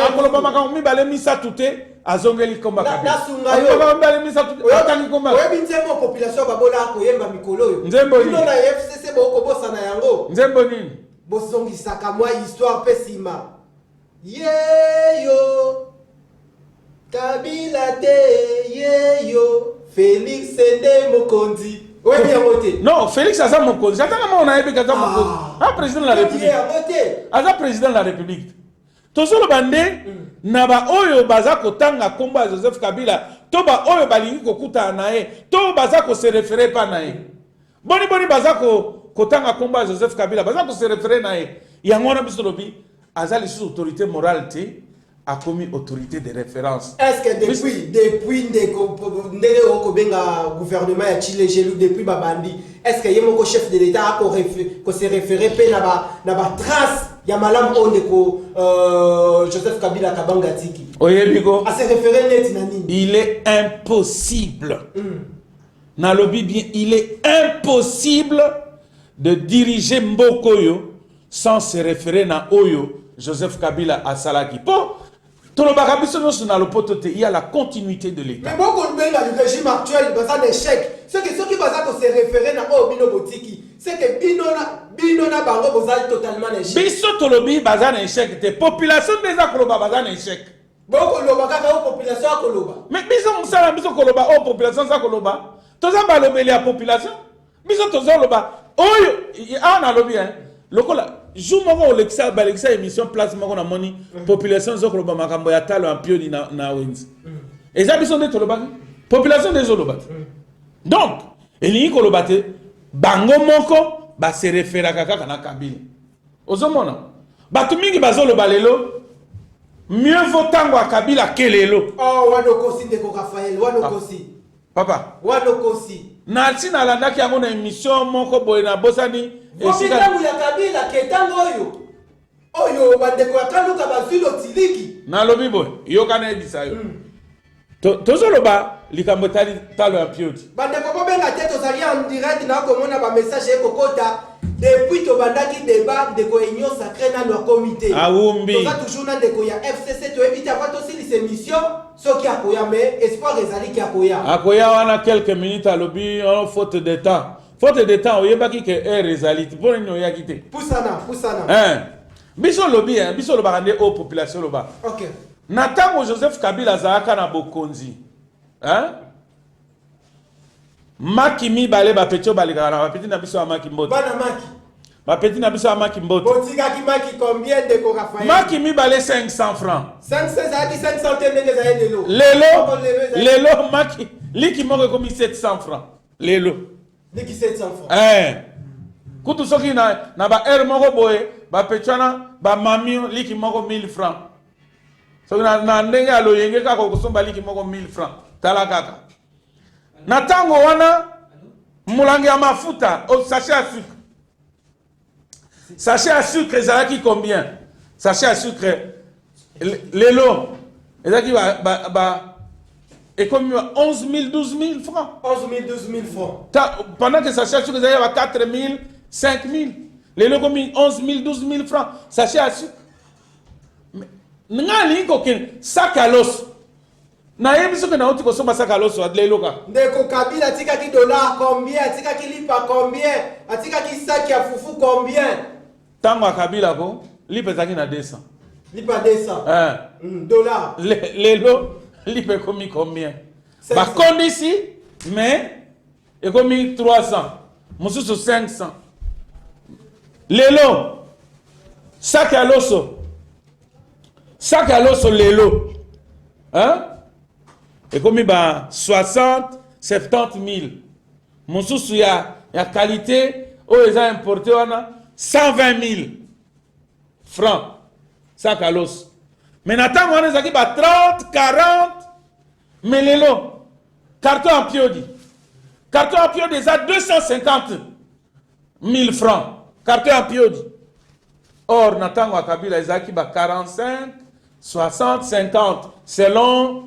akoloba makambo mibale misatu te azongeli komba kabila misatu atangi komba oyebi nzembo population babola koyemba mikolo oyo nzembo nini na FCC bokobosana yango nzembo nini bosongisaka mwa histoire pe sima yeyo Kabila te yeyo Félix nde mokonzi oyebi yango te non Félix aza mokonzi atanga mona oyebi kaza mokonzi président de la République aza président de la République tozoloba nde na ba oyo baza kotanga kombo ya Joseph Kabila to ba oyo balingi kokuta na ye to baza ko se référer pa na ye boni baza kotanga kombo ya Joseph Kabila baza ko se référer na ye yango wana biso lobi aza lisusu autorité morale te a commis autorité de référence. Est-ce que depuis le gouvernement à Chile, depuis Babandi, est-ce que le chef de l'État a se référé à la trace ya malam ondeko Joseph Kabila Kabangatiki? Oyebiko. A se référer net nani? Il est impossible. Na lobby bien, il est impossible de diriger Mbokoyo sans se référer à Oyo Joseph Kabila à Salaki. Il y a la continuité de l'État. Mais beaucoup le régime actuel, c'est un échec. Ceux qui se réfèrent à Obino Botiki, c'est que Binona Bango est totalement un échec. Biso Tolobi bazan échec. La population des Akoloba bazan échec. Beaucoup de population Akoloba. Mais biso Moussala biso Koloba, oh population Akoloba. Toza balobé la population. Biso Toza Loba. Oh, on a lobby, hein. Lokola. Jour moko Alexa Balexa émission place moko na moni population zokolo ba makambo ya talo en pioni na wins. Et ça biso de toloba population des zoloba. Donc, elingi kolobate bango moko ba se référer kaka na Kabila. Ozomona. Batu mingi bazoloba lelo mieux vaut tango a Kabila que lelo. Oh wanokosi de Raphaël, wanokosi. Papa. Wanokosi. Na tina landaki yango na émission moko boye na bosani. Esika ya Kabila ketango oyo bandeko ya kaluka bazilo tiliki na lobi boy yoka na ebisa yo tozoloba likambo talo ya pioti bandeko ko benga te tozali en direct na komona ba message ekokota depuis to bandaki débat de ko union sacrée na le comité awumbi toza toujours na ndeko ya FCC to ebita pa to sili émission soki akoya mais espoir ezali ki akoya wana quelques minutes à lobi en faute de temps. Faute de temps, il y a qui est résalite. Pour nous, il y a quitté. Poussana. Biso lobby, biso loba rende aux populations loba. Ok. Natango Joseph Kabila Zahaka na Bokonzi. Maki mi bale ba petio bale kana ba petit na biso amaki mbote. Bana maki. Ba petit na biso amaki mbote. Botika ki maki combien de ko Raphaël? Maki mi bale 500 francs. 500 ça dit 500 tene za lelo. Lelo maki liki moko komi 700 francs. Lelo. Niki 700 francs. Kutu soki na ba air moko boye ba pechana ba mamio liki moko 1000 francs. Soki na ndenge alo yenge ka ko somba liki moko 1000 francs. Tala kaka. Na tango wana mulangi ya mafuta au sachet à sucre. Sachet à sucre ezalaki combien? Sachet à sucre lelo ezalaki et comme 11 000, 12 000 francs. 11 000, 12 000 francs. Pendant que ça cherche, il y a 4 000, 5 000. Les logos 11 000, 12 000 francs. Ça cherche. Mais, nous avons un sac à l'os. Nous avons un sac à l'os. Ndeko Kabila, tika ki dollar combien? Tika ki lipa combien? Tika ki sac à foufou combien? Tango Kabila, lipa zaki na 200. Lipa 200. Dollars. Les lots. Il peut commis combien? Par contre ici, mais il commis 300. Monsieur sur 500. Lélo. Sac à l'osso. Sac à l'osso lélo. Hein? Il commis 60, 70 000. Monsieur sur la qualité, où ils ont importé 120 000 francs. Sac à l'osso. Mais Nathan, on a dit 30, 40, mais les lots. Carton en piodi. Carton en piodi, ça 250 000 francs. Carton en piodi. Or, Nathan Kabila, ils ont 45, 60, 50, selon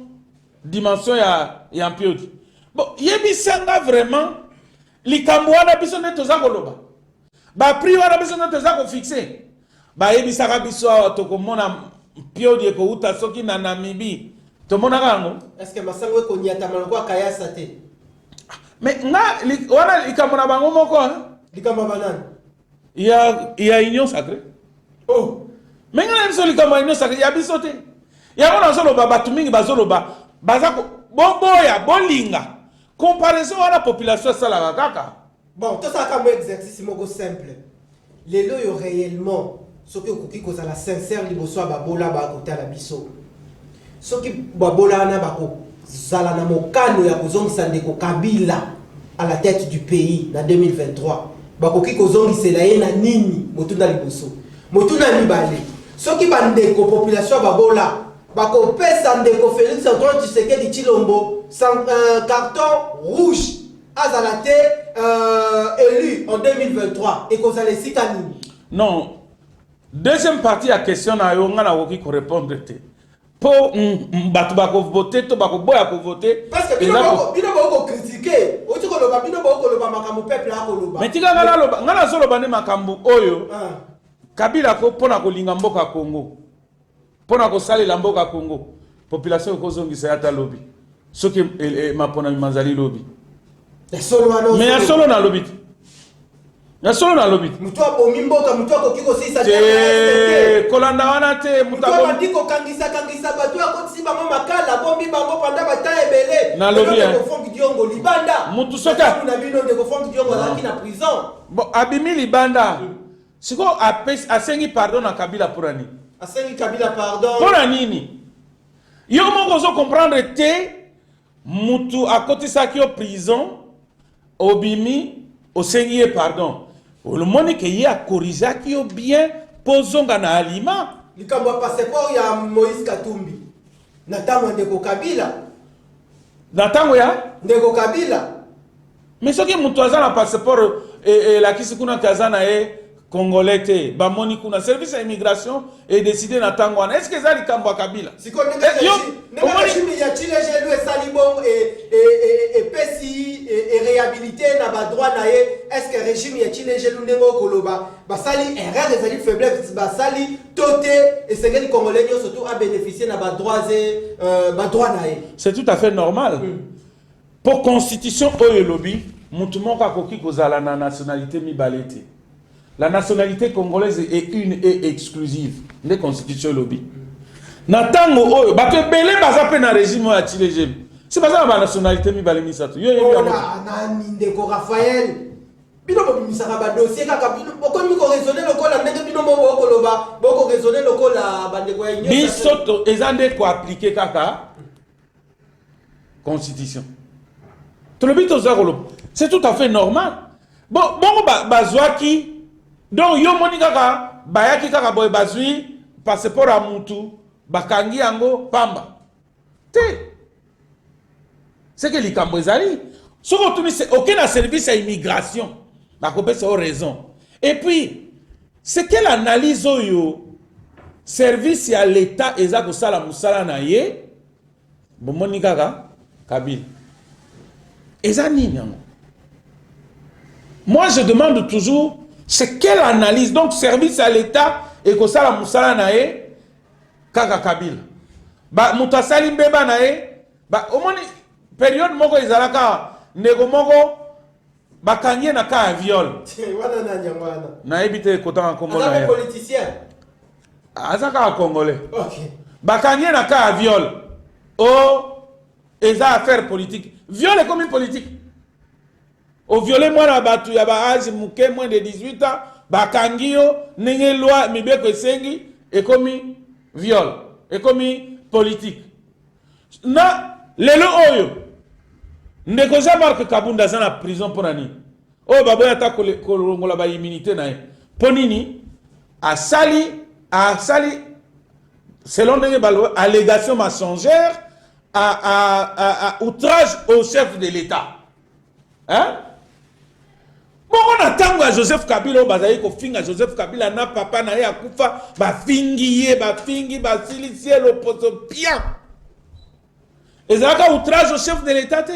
dimension et en piodi. Bon, il y a vraiment, les Cambouana, ils ont besoin de tout ça. Bah, prix, on a besoin de tout ça qu'on fixe. bayebisaka biso awa tokomona pio die kouta soki na Namibie tomonaka yango. Est-ce que masango ekonyata maloko akayasa te? Mais nga wana likambo na bango moko likambo banani? Il y a union sacrée. Oh, mais nga biso likambo union sacrée ya biso te. Ya ona zoloba batu mingi bazoloba bazako boboya bolinga. Comparaison à la population salaka kaka. Bon, tout ça comme exercice moko simple. Les lois réellement ce que okuki kozala sincère liboso babola ba côté la biso. Ce qui babola na bako zala na mokano ya kozongisa ndeko Kabila à la tête du pays en 2023. Bakoki kozongisela ye na nini motunda liboso. Motunda mibale. Ce qui bandeko population babola bako pesa ndeko Félix Antoine Tshisekedi Tshilombo sans carton rouge azalate élu en 2023 et kozala sika nini? Non. Deuxième partie à question na yo nga na woki ko répondre te. Pour batu bako voter to bako boya ko voter parce que bino bako critiquer oti ko loba bino bako loba makambo peuple a ko loba. Mais tika ngala loba ngala zo loba ne makambo oyo Kabila ko pona ko linga mboka Congo. Pona ko sali la mboka Congo. Population ko zongisa ata lobby. Soki mapona manzali lobby. Mais ya solo na lobby. Ya solo na lobby. Mutu abomi mboka mutu akokiko sisa te kolanda wana te mutu abandiko kangisa batu akotisi bango makala bombi bango panda bata ebele na lobby ko fongi diongo libanda mutu soka na bino de ko fongi diongo laki na prison. Bon abimi libanda siko asengi pardon na Kabila pour ani asengi Kabila pardon pour nini yo moko zo comprendre te mutu akotisa ki o prison obimi osengi pardon le monde que y a corrigé qui est bien posonga na aliment likambo passeport ya Moïse Katumbi natango ndeko Kabila ndeko Kabila mais ce qui mutu azana passeport et la kisi kuna kazana congolais te bamoni kuna service à immigration et décidé na tango wana est-ce que ça likambo Kabila siko ndenge ya Chile jelu esali bon et pesi et réhabilité na ba droit na ye est-ce que régime ya Chile jelu ndenge koloba basali erreur ezali faiblesse basali toté et sengeli congolais surtout a bénéficier na ba droit na ye c'est tout à fait normal pour constitution oyo lobby mutu moko akoki kozala na nationalité mibalete. La nationalité congolaise est une et exclusive. Les constitutions lobby. Natango oyo bato belé bazape na régime ya Chile. C'est pas ça la nationalité mi balé misato. Yo yo na ndeko Raphaël. Bino bo misaka ba dossier kaka bino boko mi ko raisonner lokola ndenge bino mo boko loba boko raisonner lokola bandeko ya union. Bisoto ezande ko appliquer kaka constitution. Tout le bito zakolo. C'est tout à fait normal. Bon bazwaki donc yo moni kaka bayaki kaka boy bazui passeport a mutu bakangi yango pamba te c'est que likambo ezali soko tuni c'est aucun service à immigration bakope c'est raison et puis c'est quelle analyse oyo service à l'état eza ko sala musala na ye bomoni kaka Kabila ezani nyango. Moi je demande toujours c'est quelle analyse donc service à l'état et que ça la musala nae kaka Kabila ba mutasali mbeba nae ba omoni période moko izalaka nego moko bakangie na ka viol wana na nyangwana na ebite kotanga kombo na ye politicien azaka congolais OK bakangie na ka viol oh eza affaire politique viol est comme une politique. Au violer moi la batu ya ba âge muke moins de 18 ans bakangio nenge loi mibeko sengi et comme viol et comme politique na lelo oyo ndeko za marque Kabunda za na prison pour nani o baboya ta kolongola ba immunité na ponini a sali selon ndenge balo allégation mensongère à outrage au chef de l'État hein. Bon, on attend à Joseph Kabila, bazali ko finga Joseph Kabila na papa na ye akufa ba fingi ba silicier l'opposition bien. Et ça ka outrage au chef de l'État te.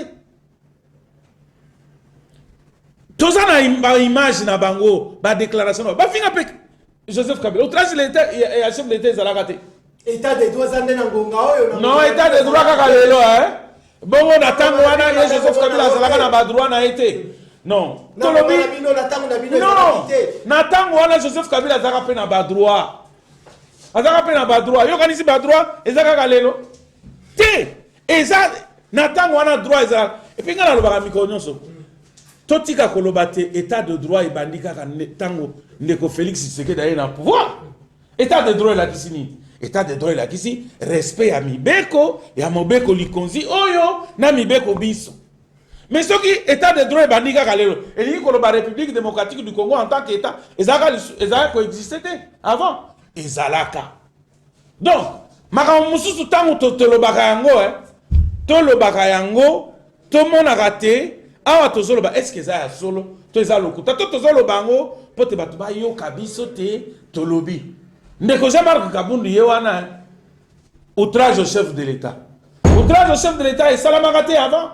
Toza na image na bango ba déclaration ba finga pek. Joseph Kabila. Outrage l'État et à chef de l'État, ils allaient rater. État des droits zandé na ngonga oyo. Non, État des droits kaka lelo, hein. Bon, on attend wana ye Joseph Kabila azalaka na ba droit na été. Non. Tolobi. Non. Natang wana Joseph Kabila azalaka pe na ba droit. Azalaka pe na ba droit. Yo kanisi ba droit, ezaka kaka lelo. Te, eza natang wana droit ezalaka. Et puis ngala lobaka mikro nyonso. Totika kolobate état de droit ebandika ka tango ndeko Félix Tshisekedi aye na pouvoir. État de droit la kisini. État de droit la kisi respect à mibeko et à mobeko likonzi oyo na mibeko biso. Mais ce qui état de droit bandika kalelo et li ko la République démocratique du Congo en tant qu'état ezaka coexister avant ezalaka. Donc makambo mususu tango to lobaka yango to lobaka yango to mona raté awa to zoloba est-ce que ça solo to ezalokuta to zoloba yango pote batu ba yo kabiso te to lobi. Ndeko Jean-Marc Kabundu yewana outrage au chef de l'État. Outrage au chef de l'État et Salamagate avant.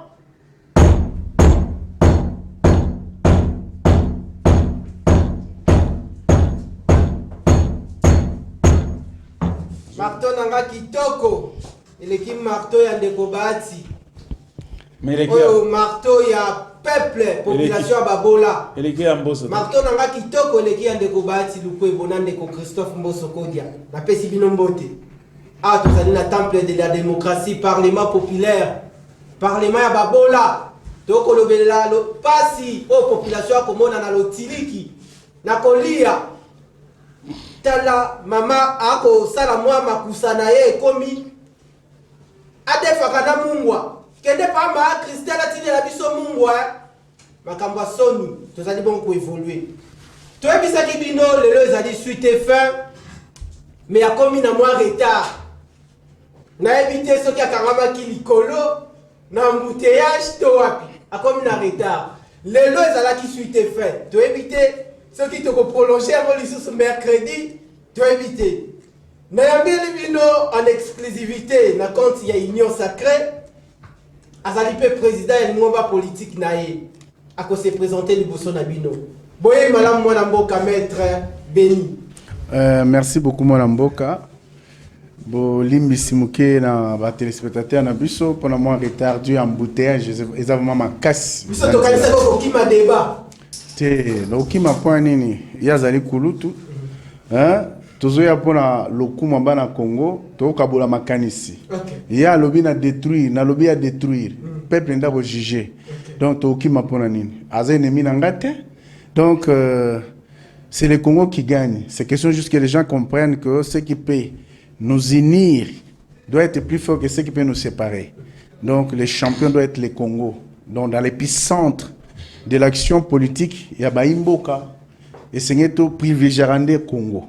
Marteau nanga kitoko. Eleki marteau ya ndeko Bati. Oh, marteau ya peuple, population babola. Eleki ya Mboso. Marteau nanga kitoko eleki ya ndeko Bati lukwe bona ndeko Christophe Mboso Kodia. Na pesi bino mbote. Ah, tozali na temple de la démocratie, parlement populaire. Parlement ya babola. Toko lobela lo pasi o population akomona na lotiliki. Na kolia. Tala mama ako sala mwa makusa na ye komi. Adefaka na mungwa. Kende pa ma Christelle atili la biso mungwa. Makambo soni tozali bon ko évoluer. To ebisa ki bino lelo ezali suite et fin. Mais a komi na mwa retard. Na éviter ce qui a karama ki likolo na embouteillage to wapi. A komi na retard. Lelo ezala ki suite et fin. To éviter ce qui te prolonger avant le mercredi. To éviter. Na yambeli bino en exclusivité na compte ya Union Sacrée. Azalipe président et ngomba politique nae à se présenter liboso na bino. Boye malam mwana mboka maître Béni. Merci beaucoup mwana mboka. Bo limbi simuke na ba téléspectateurs na biso pour moi retard dû embouteillage exactement ma casse. Biso to kanisa ko kima débat. Te lo kima point nini yazali kulutu. Hein? Tozoya pona lokuma bana Congo to kabola makanisi. Il y a lobby na détruire, na lobby à détruire. Peuple nda ko juger. Donc to kima pona nini. Aza ennemi na ngate. Donc c'est le Congo qui gagne. C'est question juste que les gens comprennent que ce qui peut nous unir doit être plus fort que ce qui peut nous séparer. Donc les champions doivent être les Congo. Donc dans l'épicentre de l'action politique, il y a Baimboka et c'est tout privilégié Congo.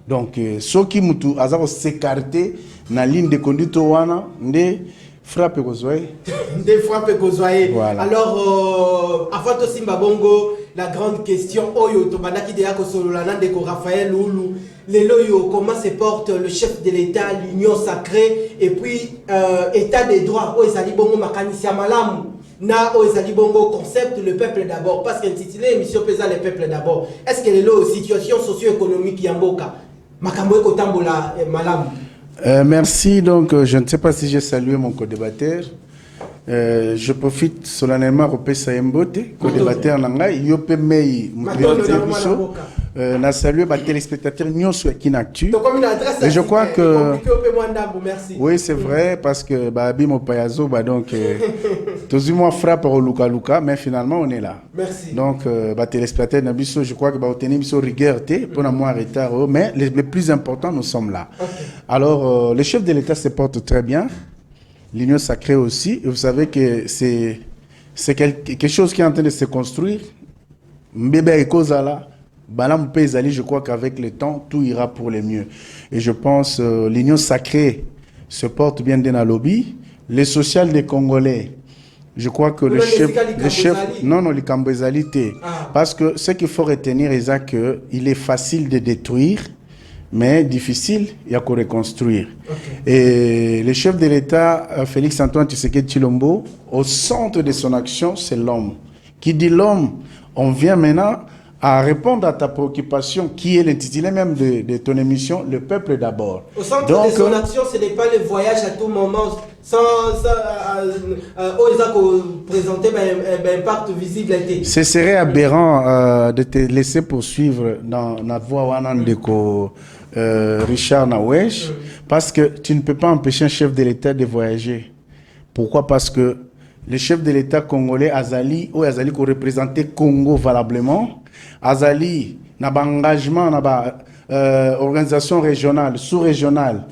Donc ceux qui mutu azaro s'écarter na ligne de conduite wana nde frappe kozwaye. Nde frappe kozwaye. Voilà. Alors avant to simba bongo la grande question oyo to bandaki de yako solola nande ko Raphaël Loulou lelo yo comment se porte le chef de l'État, l'Union Sacrée et puis état des droits o ezali bongo makanisi ya malamu. Na o ezali bongo concept le peuple d'abord parce qu'intitulé émission pesa le peuple d'abord. Est-ce que lelo situation socio-économique ya mboka makambo eko tambola malamu? Merci. Donc, je ne sais pas si j'ai salué mon co-débatteur. Je profite solennellement au PSAMBOT, co-débatteur Nanga, Yope Mei, na salué ma téléspectateur Nyonso Kinactu. Et je crois que oui, c'est vrai parce que Babi Mopayazo, donc tous moi frappe au Luka Luka, mais finalement on est là. Merci. Donc, ma téléspectateur Nabiso, je crois que va obtenir Biso rigueur pour moi retard, mais le plus important, nous sommes là. Okay. Alors, le chef de l'État se porte très bien. L'Union Sacrée aussi. Et vous savez que c'est quelque chose qui est en train de se construire. Mbebe Ekozala, Balam Pezali, je crois qu'avec le temps, tout ira pour le mieux. Et je pense l'Union Sacrée se porte bien dans la lobby. Les social des Congolais, je crois que le chef non, les Cambozalité. Parce que ce qu'il faut retenir, c'est qu'il est facile de détruire, mais difficile, il y a qu'à reconstruire. Okay. Et le chef de l'État, Félix Antoine Tshisekedi Tshilombo, au centre de son action, c'est l'homme. Qui dit l'homme, on vient maintenant à répondre à ta préoccupation, qui est l'intitulé même de ton émission, le peuple d'abord. Au centre de son action, ce n'est pas le voyage à tout moment, sans présenter un impact visible. Ce serait aberrant de te laisser poursuivre dans la voie de Richard Nawesh, parce que tu ne peux pas empêcher un chef de l'État de voyager. Pourquoi? Parce que le chef de l'État congolais, Azali, ou Azali, qui représentait Congo valablement, Azali, n'a pas engagement, n'a pas organisation régionale, sous-régionale,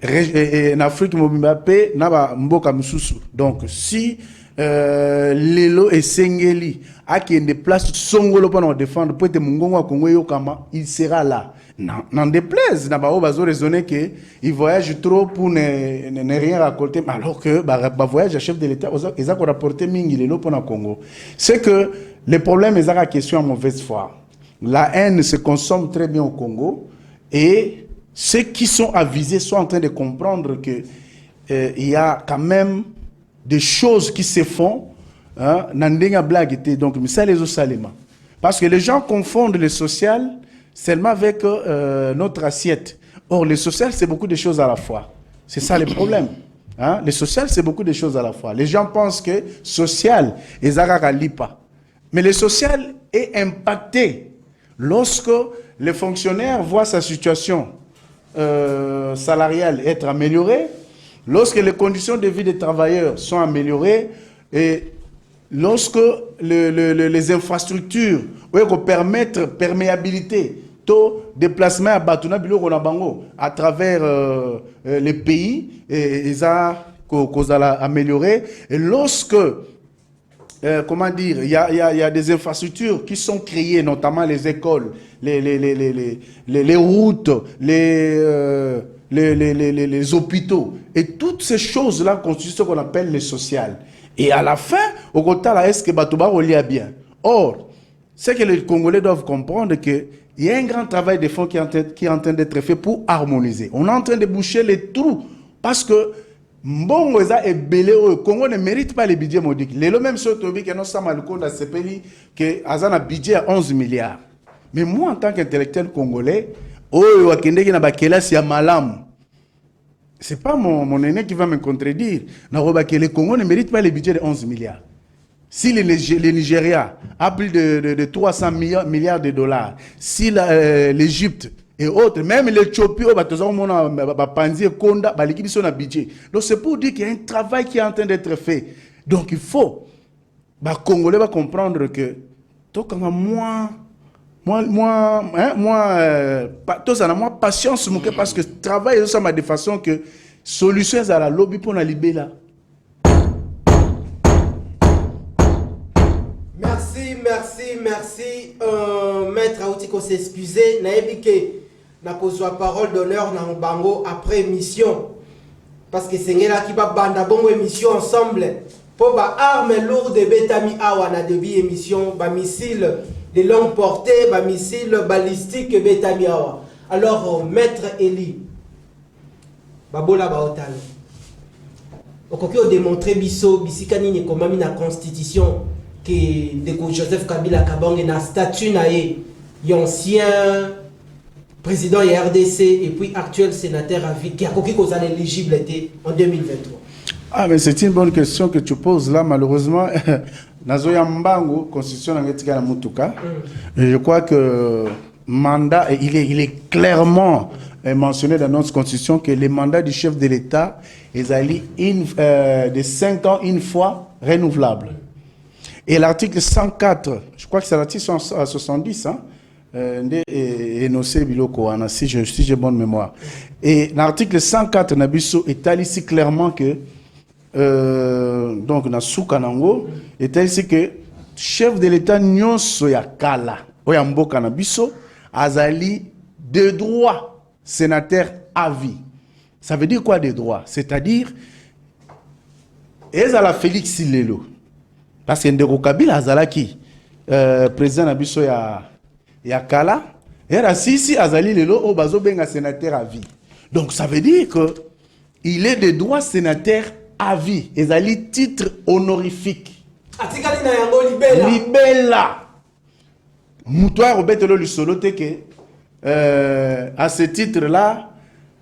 en Afrique, Mobimbape, n'a pas Mboka Moussoussou. Donc, si Lelo et Sengeli a qui ne place Songolo pour défendre, pour être Mungongo à Congo Yokama, il sera là. N'en déplaise, n'a pas raisonné qu'il voyage trop pour ne rien raconter, alors que voyage à chef de l'État, ils ont rapporté Mingi Lelo pour le Congo. C'est que le problème est la question à mauvaise foi. La haine se consomme très bien au Congo et ceux qui sont avisés sont en train de comprendre que il y a quand même des choses qui se font. Nandenga blague était donc ça les Salima. Parce que les gens confondent le social seulement avec notre assiette. Or, le social, c'est beaucoup de choses à la fois. C'est ça le problème. Le social, c'est beaucoup de choses à la fois. Les gens pensent que social, ils n'arrivent pas. Mais le social est impacté lorsque le fonctionnaire voit sa situation salariale être améliorée, lorsque les conditions de vie des travailleurs sont améliorées et lorsque les infrastructures permettent perméabilité, taux déplacement à Batuna Bilo à travers les pays, ils ont amélioré. Et lorsque comment dire, il y a des infrastructures qui sont créées, notamment les écoles, les routes, les hôpitaux. Et toutes ces choses-là constituent ce qu'on appelle le social. Et à la fin, au côté là, est-ce que Batouba relie bien? Or, c'est que les Congolais doivent comprendre qu'il y a un grand travail de fond qui est en train d'être fait pour harmoniser. On est en train de boucher les trous parce que Mbongo est belé au Congo ne mérite pas les budgets modiques. Les mêmes choses que nous sommes à l'école CPI que Azan a budget à 11 milliards. Mais moi, en tant qu'intellectuel congolais, c'est pas mon aîné qui va me contredire. Le Congo ne mérite pas les budgets de 11 milliards. Si le Nigeria a plus de 300 milliards de dollars, si l'Égypte et autres, même l'Éthiopie, donc c'est pour dire qu'il y a un travail qui est en train d'être fait. Donc il faut, les Congolais va comprendre que moi, patience, parce que travail de façon que solution à la lobby pour la libérer là. Merci, Maître Aoutiko s'excuser. Naebike n'a pas parole d'honneur dans le bango après émission. Parce que c'est là qui va banda bongo émission ensemble. Pour ba armes lourdes de Betami Awa na debi émission, ba missile de longue portée, ba missile balistique Betami Awa. Alors, Maître Eli, babola baotal. Okoki o démontrer biso bisikani ni komami na constitution que Joseph Kabila Kabange na statut nae ancien président de RDC et puis actuel sénateur à vie qui a coquille aux éligibilité en 2023. Ah mais c'est une bonne question que tu poses là, malheureusement. Nazoya Mbango, constitution na Mutuka. Je crois que mandat, il est clairement mentionné dans notre constitution que les mandats du chef de l'État est allé de 5 ans une fois renouvelable. Et l'article 104, je crois que c'est l'article 70, hein, si j'ai bonne mémoire. Et l'article 104 Nabiso est ici clairement que donc na Soukanango est ici que chef de l'État nyonso ya kala oyamboka Nabiso azali de droit sénateur à vie. Ça veut dire quoi des droits? C'est-à-dire ezala Félix Silelo. Parce que Ndeko Kabila azalaki président Nabiso ya kala et Rassisi azali lelo o bazo benga sénateur à vie. Donc ça veut dire que il est de droit sénateur à vie. Ezali titre honorifique. Atikali na yango libella. Moutoir Robetelo Lusolo Teke, à ce titre-là,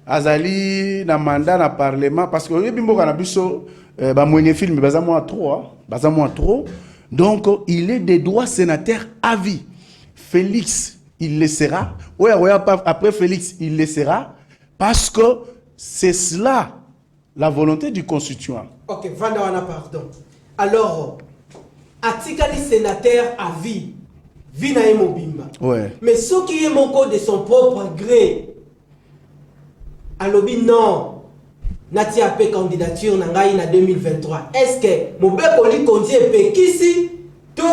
Azali na mandat na parlement, parce que Bimbo Kanabiso, moyen film, trop. Donc, il est des droits sénateurs à vie. Félix, il le sera. Après Félix, il le sera. Parce que c'est cela, la volonté du constituant. Ok, Vandawana, pardon. Alors, Atikali sénateur à vie, Vinae Mobimba. Ouais. Mais ce qui est mon code de son propre gré, Alobi non. Nati apé candidature nangai na 2023. Est-ce que Mobeko li kondi epekisi to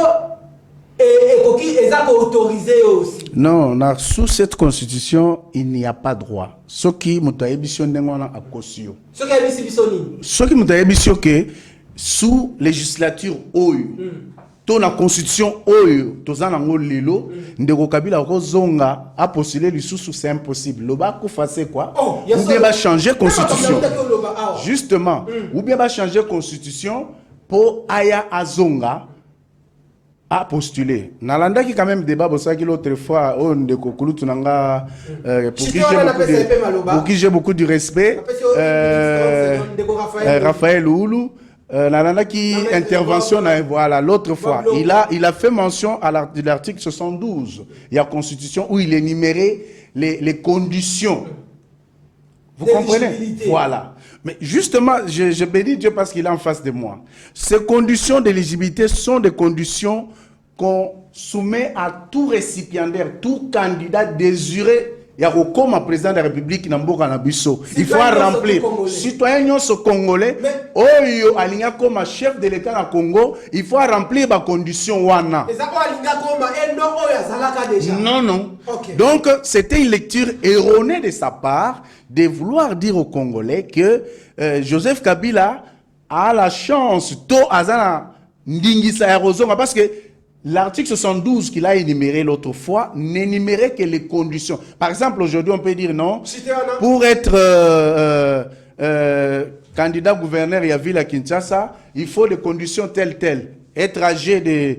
koki ezako autorisé aussi? Non, sous cette constitution, il n'y a pas droit. Ce qui m'a émission d'engona à cosio. Ce qui a émission bisoni. Ce qui m'a émission que sous législature OU, ton la constitution OU, tozana ngo lelo, ndeko Kabila kozonga a postulé le sous c'est impossible. Loba ko fasse quoi? Ou bien va changer constitution. Justement, ou bien va changer constitution pour aya azonga a postuler. Nalanda qui quand même débat pour ça que l'autre fois on ndeko kulutu nanga pour qui j'ai beaucoup de respect. Raphaël Oulou. Nalanda qui intervention, voilà, l'autre fois, il a fait mention à l'article 72, il y a constitution où il énumérait les conditions. Vous comprenez? Voilà. Mais justement, je bénis Dieu parce qu'il est en face de moi. Ces conditions d'éligibilité sont des conditions qu'on soumet à tout récipiendaire, tout candidat désiré. Il y a comme président de la République il faut remplir. Citoyen congolais, oyo alinga comme chef de l'État na Congo, il faut remplir les conditions wana. Non, non. Okay. Donc c'était une lecture erronée de sa part de vouloir dire aux Congolais que Joseph Kabila a la chance azana ndingisa ya rozonga parce que l'article 72 qu'il a énuméré l'autre fois n'énumérait que les conditions. Par exemple, aujourd'hui, on peut dire non. Pour être candidat gouverneur à Ville à Kinshasa, il faut des conditions telles. Être âgé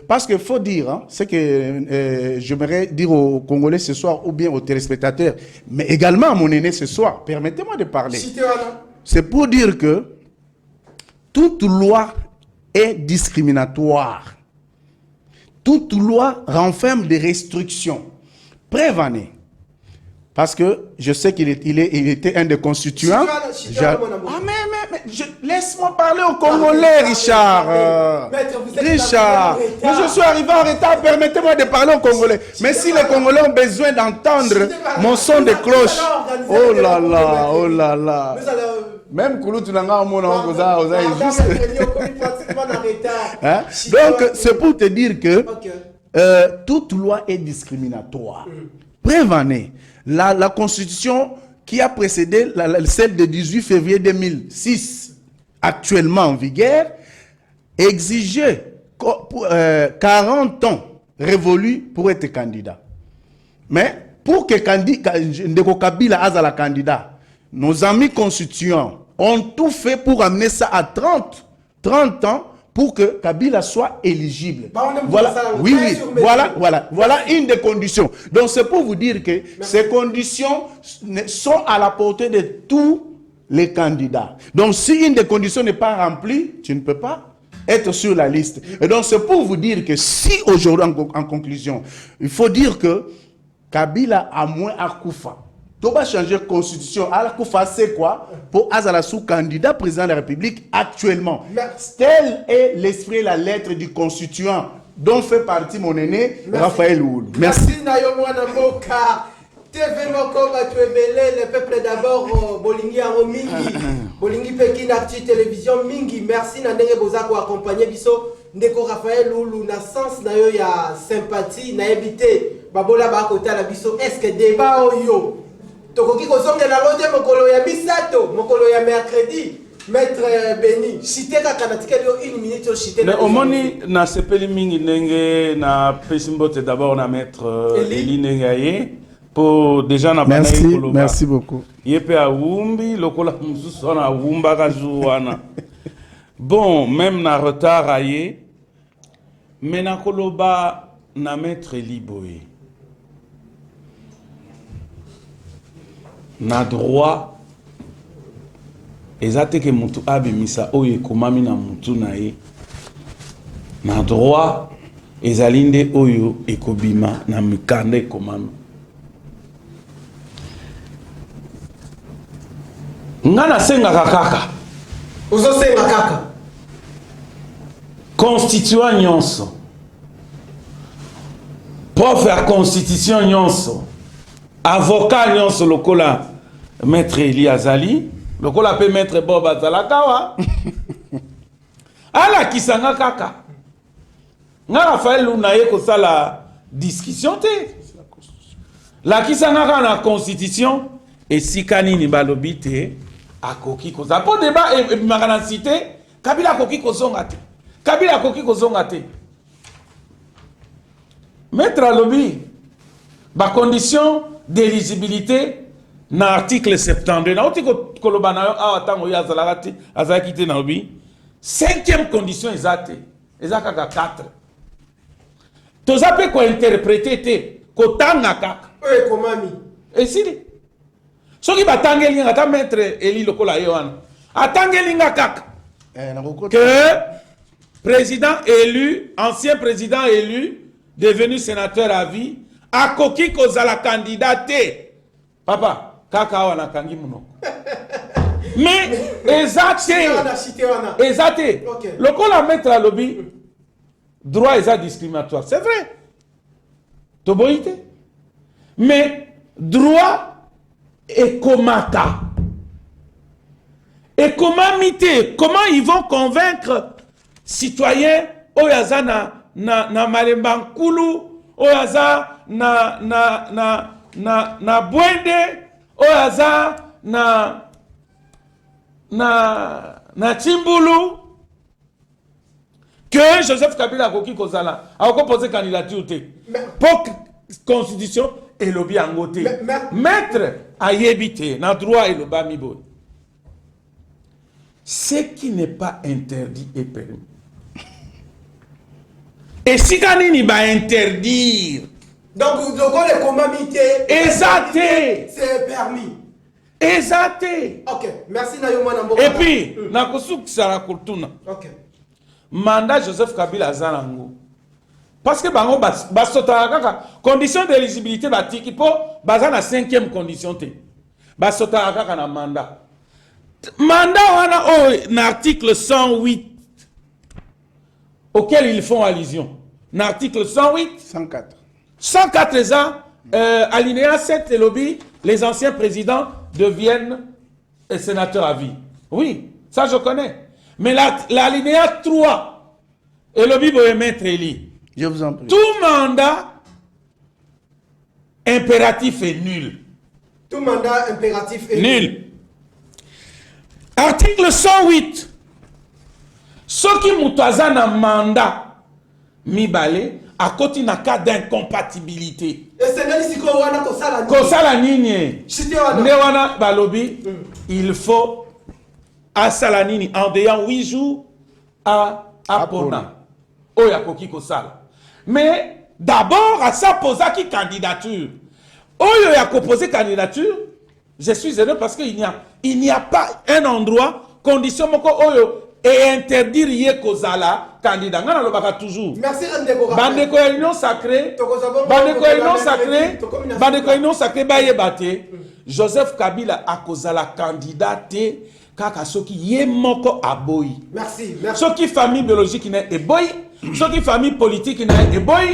Parce qu'il faut dire, hein, c'est que j'aimerais dire aux Congolais ce soir ou bien aux téléspectateurs, mais également à mon aîné ce soir. Permettez-moi de parler. C'est pour dire que toute loi est discriminatoire. Toute loi renferme des restrictions. Prévenez. Parce que je sais qu'il était un des constituants. Laisse-moi parler aux Congolais, Richard. Richard. Mais je suis arrivé en retard. Permettez-moi de parler aux Congolais. Mais si les Congolais ont besoin d'entendre mon son de cloche. Oh là là, oh là là. Même Kouloutou Nanga, donc, c'est pour te dire que toute loi est discriminatoire. Prévenez. La constitution qui a précédé celle de 18 février 2006, actuellement en vigueur, exigeait 40 ans révolus pour être candidat. Mais pour que Ndeko Kabila ait la candidat, nos amis constituants ont tout fait pour amener ça à 30 ans pour que Kabila soit éligible. Voilà, oui, voilà une des conditions. Donc c'est pour vous dire que ces conditions sont à la portée de tous les candidats. Donc si une des conditions n'est pas remplie, tu ne peux pas être sur la liste. Et donc c'est pour vous dire que si aujourd'hui, en conclusion, il faut dire que Kabila a moins à Koufa. Tu vas changer de constitution. Alors, c'est quoi? Pour Azalassou, candidat président de la République actuellement. Tel est l'esprit et la lettre du constituant dont fait partie mon aîné, Raphaël Oulou. Merci. TV Moko Batuebele, le peuple d'abord, Bolingi Mingi, Bolingi Pekin, Arti Télévision Mingi, merci Nandenge Bozako accompagné Biso, Ndeko Raphaël Oulou, na sens na yo ya sympathie, na évité, Babola Bakota la Biso, est-ce que débat yo? Tokoki Kosonga la lote Mokolo ya Misato, Mokolo ya mercredi, Maître Béni, cité Kakanatika une minute au cité. Mais au moni, na sepeli mingi nenge, na pesimbote d'abord na Maître Eli Nengaye. Pour déjà na merci beaucoup. Yepe a wumbi lokola mususu na wumba kazuana. Bon, même na retard aye. Mais na koloba na maître Liboé na droit ezate ke mutu abimisa oyo ekomami na mutu na ye na droit ezali nde oyo ekobima na mikanda ekomami nga nasengaka kaka ozosenga kaka constituant nyonso prof ya constitution nyonso avocat nyonso lokola maître Eli azali lokola pe maître Bob azalaka wa alakisanga kaka nga Raphaël Luna ye kosala discussion te lakisanga kaka na constitution esika nini balobi te akoki koza po débat ebimaka na cité Kabila akoki kozonga te Kabila akoki kozonga te Maître alobi ba condition d'éligibilité na article 72 na oti koloba na yo awa tango ya zalakati azalaki te na obi 5e condition ezate ezaka ka 4 toza pe ko interpréter te ko tanga kaka oyo ekomami esili soki batangeli nga ta maître Eli lokola ye wana atangeli nga kaka que président élu ancien président élu devenu sénateur à vie akoki kozala candidat te papa kaka awa nakangi munoko mais ezate lokola maître alobi droit eza discriminatoire c'est vrai toboyi te mais droit ekomaka ekomami te comment ils vont convaincre citoyens oyo aza na malemba nkulu oyo aza na bwende oyo aza na Chimbulu que Joseph Kabila akoki kozala akoki poser candidature te pour constitution elobi yango te maître ayebi te na droit elobami boye ce qui n'est pas interdit est permis. Et si kanini ba interdire. Donc le comité exacté. C'est permis. Exacté. OK, merci Nayoma Namboka. Et puis nakosuki sala kultuna. OK. Mandat Joseph Kabila azalango. Parce que bango basota kaka condition d'éligibilité batiki po baza na 5e condition te. Basota kaka na mandat. Mandat wana na article 108 auquel ils font allusion. L'article 108 104 ans, alinéa 7 et lobby, les anciens présidents deviennent sénateurs à vie. Oui, ça je connais. Mais l'alinéa 3 et lobby pour maître Eli. Je vous en prie. Tout mandat impératif est nul. Tout mandat impératif est nul. Article 108. Ce qui mutaza na mandat mibale à côté na cas d'incompatibilité. Et c'est là ici qu'on wana kosala nini. Kosala nini. Chite wana. Ne wana balobi il faut à salanini en dehors 8 jours à Pona. Oya koki kosala. Mais d'abord à sa posa qui candidature. Oyo ya ko poser candidature, je suis heureux parce qu'il n'y a pas un endroit condition moko oyo et interdire yé kozala candidat ngana lobaka toujours. Merci Ndeko. Bandeko union sacrée. Bandeko union sacrée ba yebate. Joseph Kabila a kozala candidat te kaka soki yé moko aboyi. Merci. Soki famille biologique na eboyi, soki famille politique na eboyi.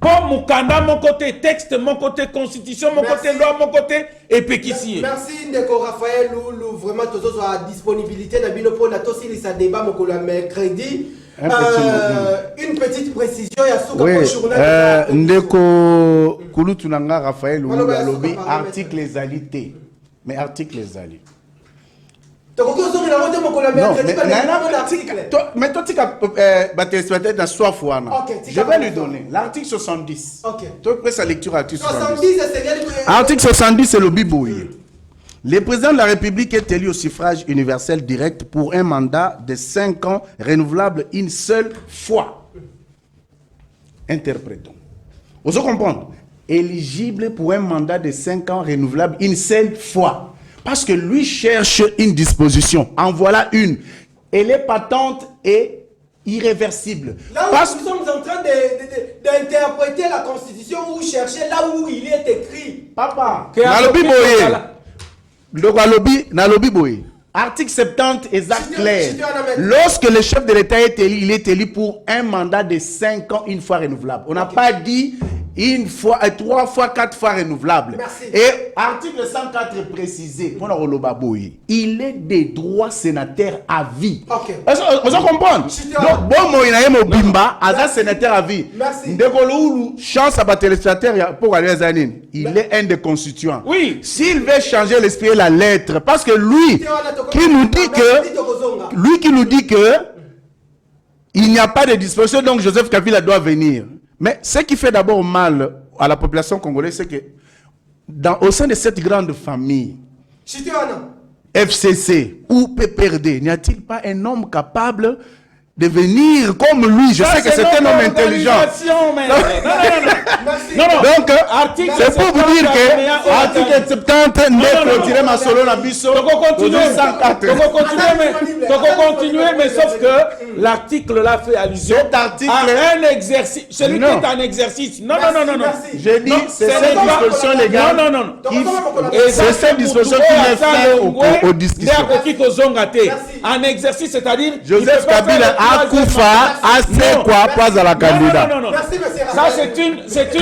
Pour Mukanda, mon côté texte, mon côté constitution, mon côté loi, mon côté épéquissier. Merci Ndeko Raphaël Loulou, vraiment tous autres à disponibilité. Nabino pour Natosi Lisa débat mon collègue mercredi. Une petite précision, il y a sous oui, journal. Ndeko Kulutunanga Raphaël Loulou lobby article les alités. Mais article les alités. Mais toi, tu as soif. Je vais lui donner l'article 70. Tu as sa lecture à l'article 70. Article 70, c'est le bibouille. Le président de la République est élu au suffrage universel direct pour un mandat de 5 ans renouvelable une seule fois. Interprétons. Vous comprenez? Éligible pour un mandat de 5 ans renouvelable une seule fois. Parce que lui cherche une disposition. En voilà une. Elle est patente et irréversible. Là où nous sommes en train d'interpréter la Constitution ou chercher là où il est écrit. Papa, Nalobi Boye. Article 70 est clair. Lorsque le chef de l'État est élu, il est élu pour un mandat de 5 ans, une fois renouvelable. On n'a pas dit une fois, 3 fois, 4 fois renouvelable. Merci. Et article 104 précisé, il est des droits sénateurs à vie. Ok. Vous comprenez? Donc, bon, moi, il y a un bimba, à sénateur à vie. Merci. Chance à téléspectateur pour aller à Zanine. Il est un des constituants. Oui. S'il veut changer l'esprit et la lettre, parce que lui, qui nous dit que il n'y a pas de disposition, donc Joseph Kabila doit venir. Mais ce qui fait d'abord mal à la population congolaise, c'est que au sein de cette grande famille, FCC ou PPRD, n'y a-t-il pas un homme capable de venir comme lui? Je sais que c'est un homme intelligent. Non. Donc, c'est pour vous dire que l'article 70 n'est retiré ma solo na biso. Donc continuer, mais sauf que l'article là fait allusion à un exercice. Celui qui est en exercice. Non. J'ai dit, c'est cette disposition légale. Non. C'est cette disposition qui met fin aux discussions. En exercice, c'est-à-dire Joseph Kabila a Koufa, a c'est quoi, pas à la candidat. Non. Ça, c'est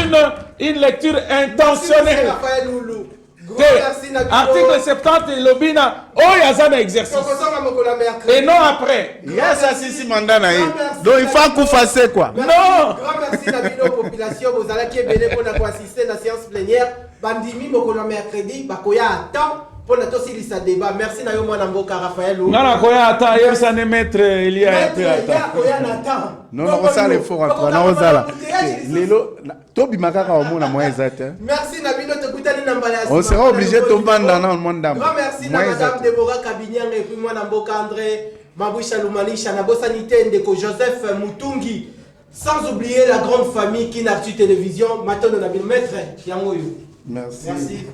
une lecture intentionnelle. Article 70 et Lobina, il y a exercice. Et non après. Il y a ça si mandat. Donc il faut Koufa, c'est quoi. Non. Grand merci à la population. Vous allez qui est bénévole pour assister à la séance plénière. Bandimi, Mokola mercredi, Bakoya attend. Pour la tosilisa débat. Merci Nayo Mwanamboka Raphaël. Non, Koya attend. Hier, ça n'est maître Elia. Non, ça les faut encore. Non, ça là. Lelo, Tobi Makaka au monde à moins exact. Merci Nabino Tokutani Nambala. On sera obligé de tomber dans le monde d'âme. Grand merci à Madame Deborah Kabinian et puis Mwanamboka André, Maboucha Lumalisha, Nabosanité Ndeko Joseph Mutungi. Sans oublier la grande famille qui n'a reçu télévision. Maintenant, Nabil Maître Yangoyo. Merci.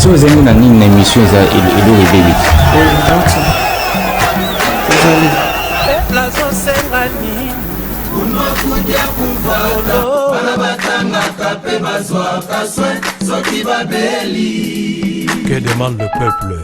Vous avez une émission Que demande le peuple?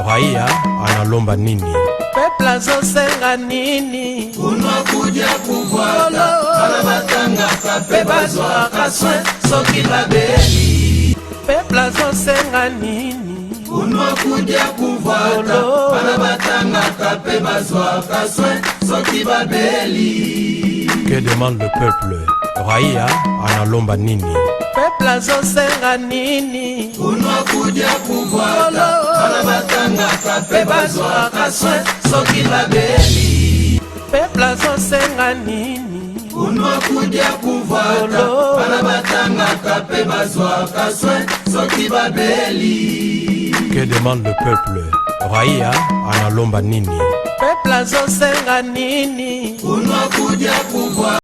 Raia analomba nini? Peuple azosenga nini? Unakuja kufuata anabatanga kape bazwaka soin soki babeli. Peuple azosenga nini? Unakuja kufuata anabatanga kape bazwaka soin soki babeli. Que demande le peuple? Raia analomba nini? Peuple azosenga nini? Unakuja kufuata anabatanga kape bazwaka soin soki babeli. Peuple azosenga nini? Unakuja kufuata anabatanga kape bazwaka soin soki babeli. Que demande le peuple? Raia analomba nini? Peuple azosenga nini? Unakuja kufuata